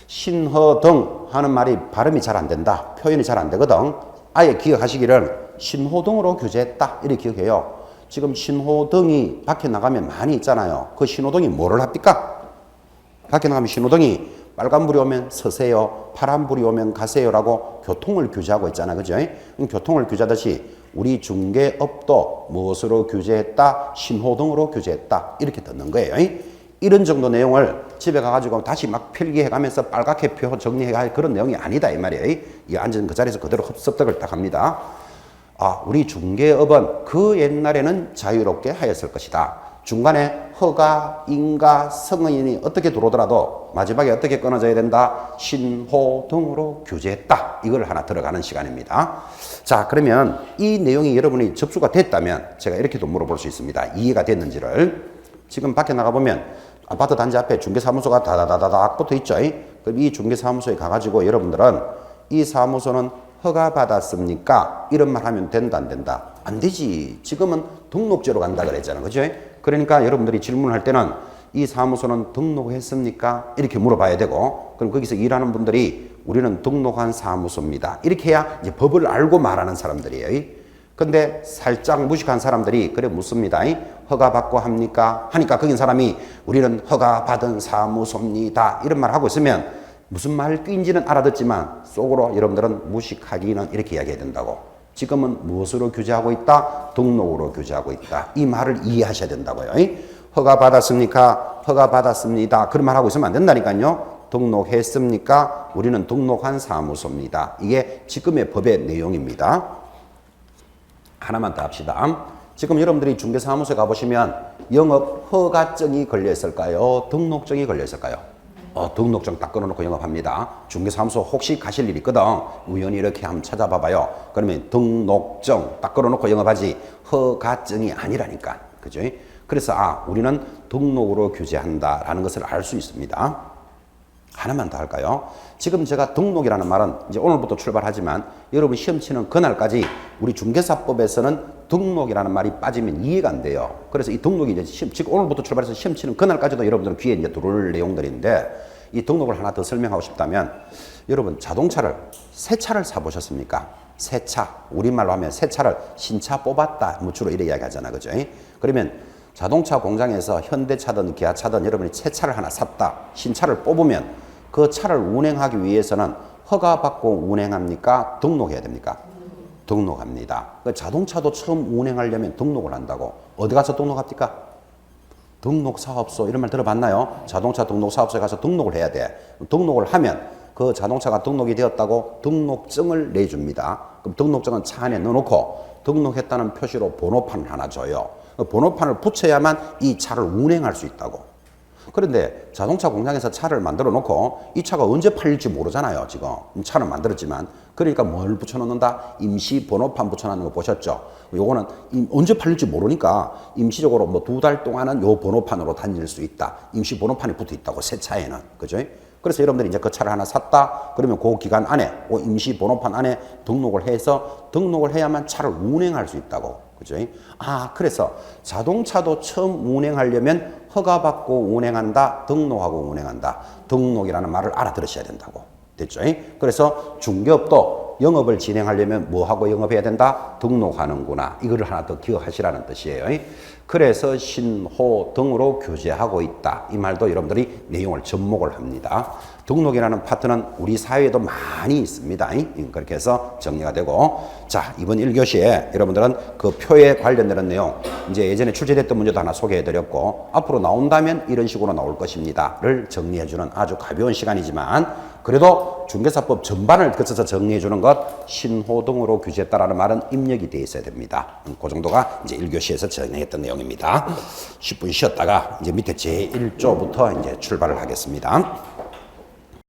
신허 등 하는 말이 발음이 잘 안 된다. 표현이 잘 안 되거든. 아예 기억하시기를 신호등으로 규제했다. 이렇게 기억해요. 지금 신호등이 밖에 나가면 많이 있잖아요. 그 신호등이 뭐를 합니까? 밖에 나가면 신호등이 빨간불이 오면 서세요, 파란불이 오면 가세요라고 교통을 규제하고 있잖아요. 그죠? 교통을 규제하듯이 우리 중개업도 무엇으로 규제했다? 신호등으로 규제했다. 이렇게 듣는 거예요. 이런 정도 내용을 집에 가가지고 다시 막 필기해가면서 빨갛게 표 정리해가 그런 내용이 아니다. 이 말이에요. 이 앉은 그 자리에서 그대로 흡습득을 딱 합니다. 우리 중개업은 그 옛날에는 자유롭게 하였을 것이다. 중간에 허가, 인가, 승인이 어떻게 들어오더라도 마지막에 어떻게 끊어져야 된다? 신호 등으로 규제했다. 이걸 하나 들어가는 시간입니다. 자, 그러면 이 내용이 여러분이 접수가 됐다면 제가 이렇게도 물어볼 수 있습니다. 이해가 됐는지를. 지금 밖에 나가보면 아파트 단지 앞에 중개사무소가 다다다닥 붙어 있죠. 그럼 이 중개사무소에 가가지고 여러분들은 이 사무소는 허가 받았습니까? 이런 말 하면 된다, 안 된다? 안 되지. 지금은 등록제로 간다 그랬잖아요. 그죠? 그러니까 여러분들이 질문할 때는 이 사무소는 등록했습니까? 이렇게 물어봐야 되고, 그럼 거기서 일하는 분들이 우리는 등록한 사무소입니다. 이렇게 해야 이제 법을 알고 말하는 사람들이에요. 근데 살짝 무식한 사람들이 그래 묻습니다. 허가 받고 합니까? 하니까 거긴 사람이 우리는 허가 받은 사무소입니다. 이런 말 하고 있으면 무슨 말인지는 알아듣지만 속으로 여러분들은 무식하기는 이렇게 이야기해야 된다고. 지금은 무엇으로 규제하고 있다? 등록으로 규제하고 있다. 이 말을 이해하셔야 된다고요. 허가 받았습니까? 허가 받았습니다. 그런 말 하고 있으면 안 된다니까요. 등록했습니까? 우리는 등록한 사무소입니다. 이게 지금의 법의 내용입니다. 하나만 더 합시다. 지금 여러분들이 중개사무소에 가보시면 영업 허가증이 걸려 있을까요? 등록증이 걸려 있을까요? 등록증 딱 끊어놓고 영업합니다. 중개사무소 혹시 가실 일 있거든. 우연히 이렇게 한번 찾아봐봐요. 그러면 등록증 딱 끊어놓고 영업하지 허가증이 아니라니까. 그죠? 그래서 우리는 등록으로 규제한다라는 것을 알 수 있습니다. 하나만 더 할까요? 지금 제가 등록이라는 말은 이제 오늘부터 출발하지만 여러분 시험 치는 그날까지 우리 중개사법에서는 등록이라는 말이 빠지면 이해가 안 돼요. 그래서 이 등록이 이제 지금 오늘부터 출발해서 시험 치는 그날까지도 여러분들은 귀에 이제 들어올 내용들인데 이 등록을 하나 더 설명하고 싶다면 여러분 자동차를 새 차를 사보셨습니까? 새 차, 우리말로 하면 새 차를 신차 뽑았다. 뭐 주로 이래 이야기 하잖아. 그죠? 그러면 자동차 공장에서 현대차든 기아차든 여러분이 새 차를 하나 샀다. 신차를 뽑으면 그 차를 운행하기 위해서는 허가받고 운행합니까? 등록해야 됩니까? 등록합니다. 그 자동차도 처음 운행하려면 등록을 한다고. 어디 가서 등록합니까? 등록사업소 이런 말 들어봤나요? 자동차 등록사업소에 가서 등록을 해야 돼. 등록을 하면 그 자동차가 등록이 되었다고 등록증을 내줍니다. 그럼 등록증은 차 안에 넣어놓고 등록했다는 표시로 번호판을 하나 줘요. 번호판을 붙여야만 이 차를 운행할 수 있다고. 그런데 자동차 공장에서 차를 만들어 놓고 이 차가 언제 팔릴지 모르잖아요. 지금 차는 만들었지만 그러니까 뭘 붙여놓는다? 임시 번호판 붙여놓는 거 보셨죠? 요거는 언제 팔릴지 모르니까 임시적으로 뭐 2달 동안은 요 번호판으로 다닐 수 있다. 임시 번호판이 붙어 있다고 새 차에는. 그죠? 그래서 여러분들이 이제 그 차를 하나 샀다. 그러면 그 기간 안에 그 임시 번호판 안에 등록을 해서 등록을 해야만 차를 운행할 수 있다고. 그죠? 그래서 자동차도 처음 운행하려면 허가받고 운행한다, 등록하고 운행한다. 등록이라는 말을 알아들으셔야 된다고. 됐죠? 그래서 중개업도 그래도 영업을 진행하려면 뭐하고 영업해야 된다? 등록하는구나. 이거를 하나 더 기억하시라는 뜻이에요. 그래서 신호 등으로 규제하고 있다. 이 말도 여러분들이 내용을 접목을 합니다. 등록이라는 파트는 우리 사회에도 많이 있습니다. 그렇게 해서 정리가 되고, 자, 이번 1교시에 여러분들은 그 표에 관련되는 내용, 이제 예전에 출제됐던 문제도 하나 소개해드렸고, 앞으로 나온다면 이런 식으로 나올 것입니다를 정리해주는 아주 가벼운 시간이지만, 그래도 중개사법 전반을 거쳐서 정리해주는 것, 신호 등으로 규제했다라는 말은 입력이 돼 있어야 됩니다. 그 정도가 이제 1교시에서 정리했던 내용입니다. 10분 쉬었다가 이제 밑에 제1조부터 이제 출발을 하겠습니다.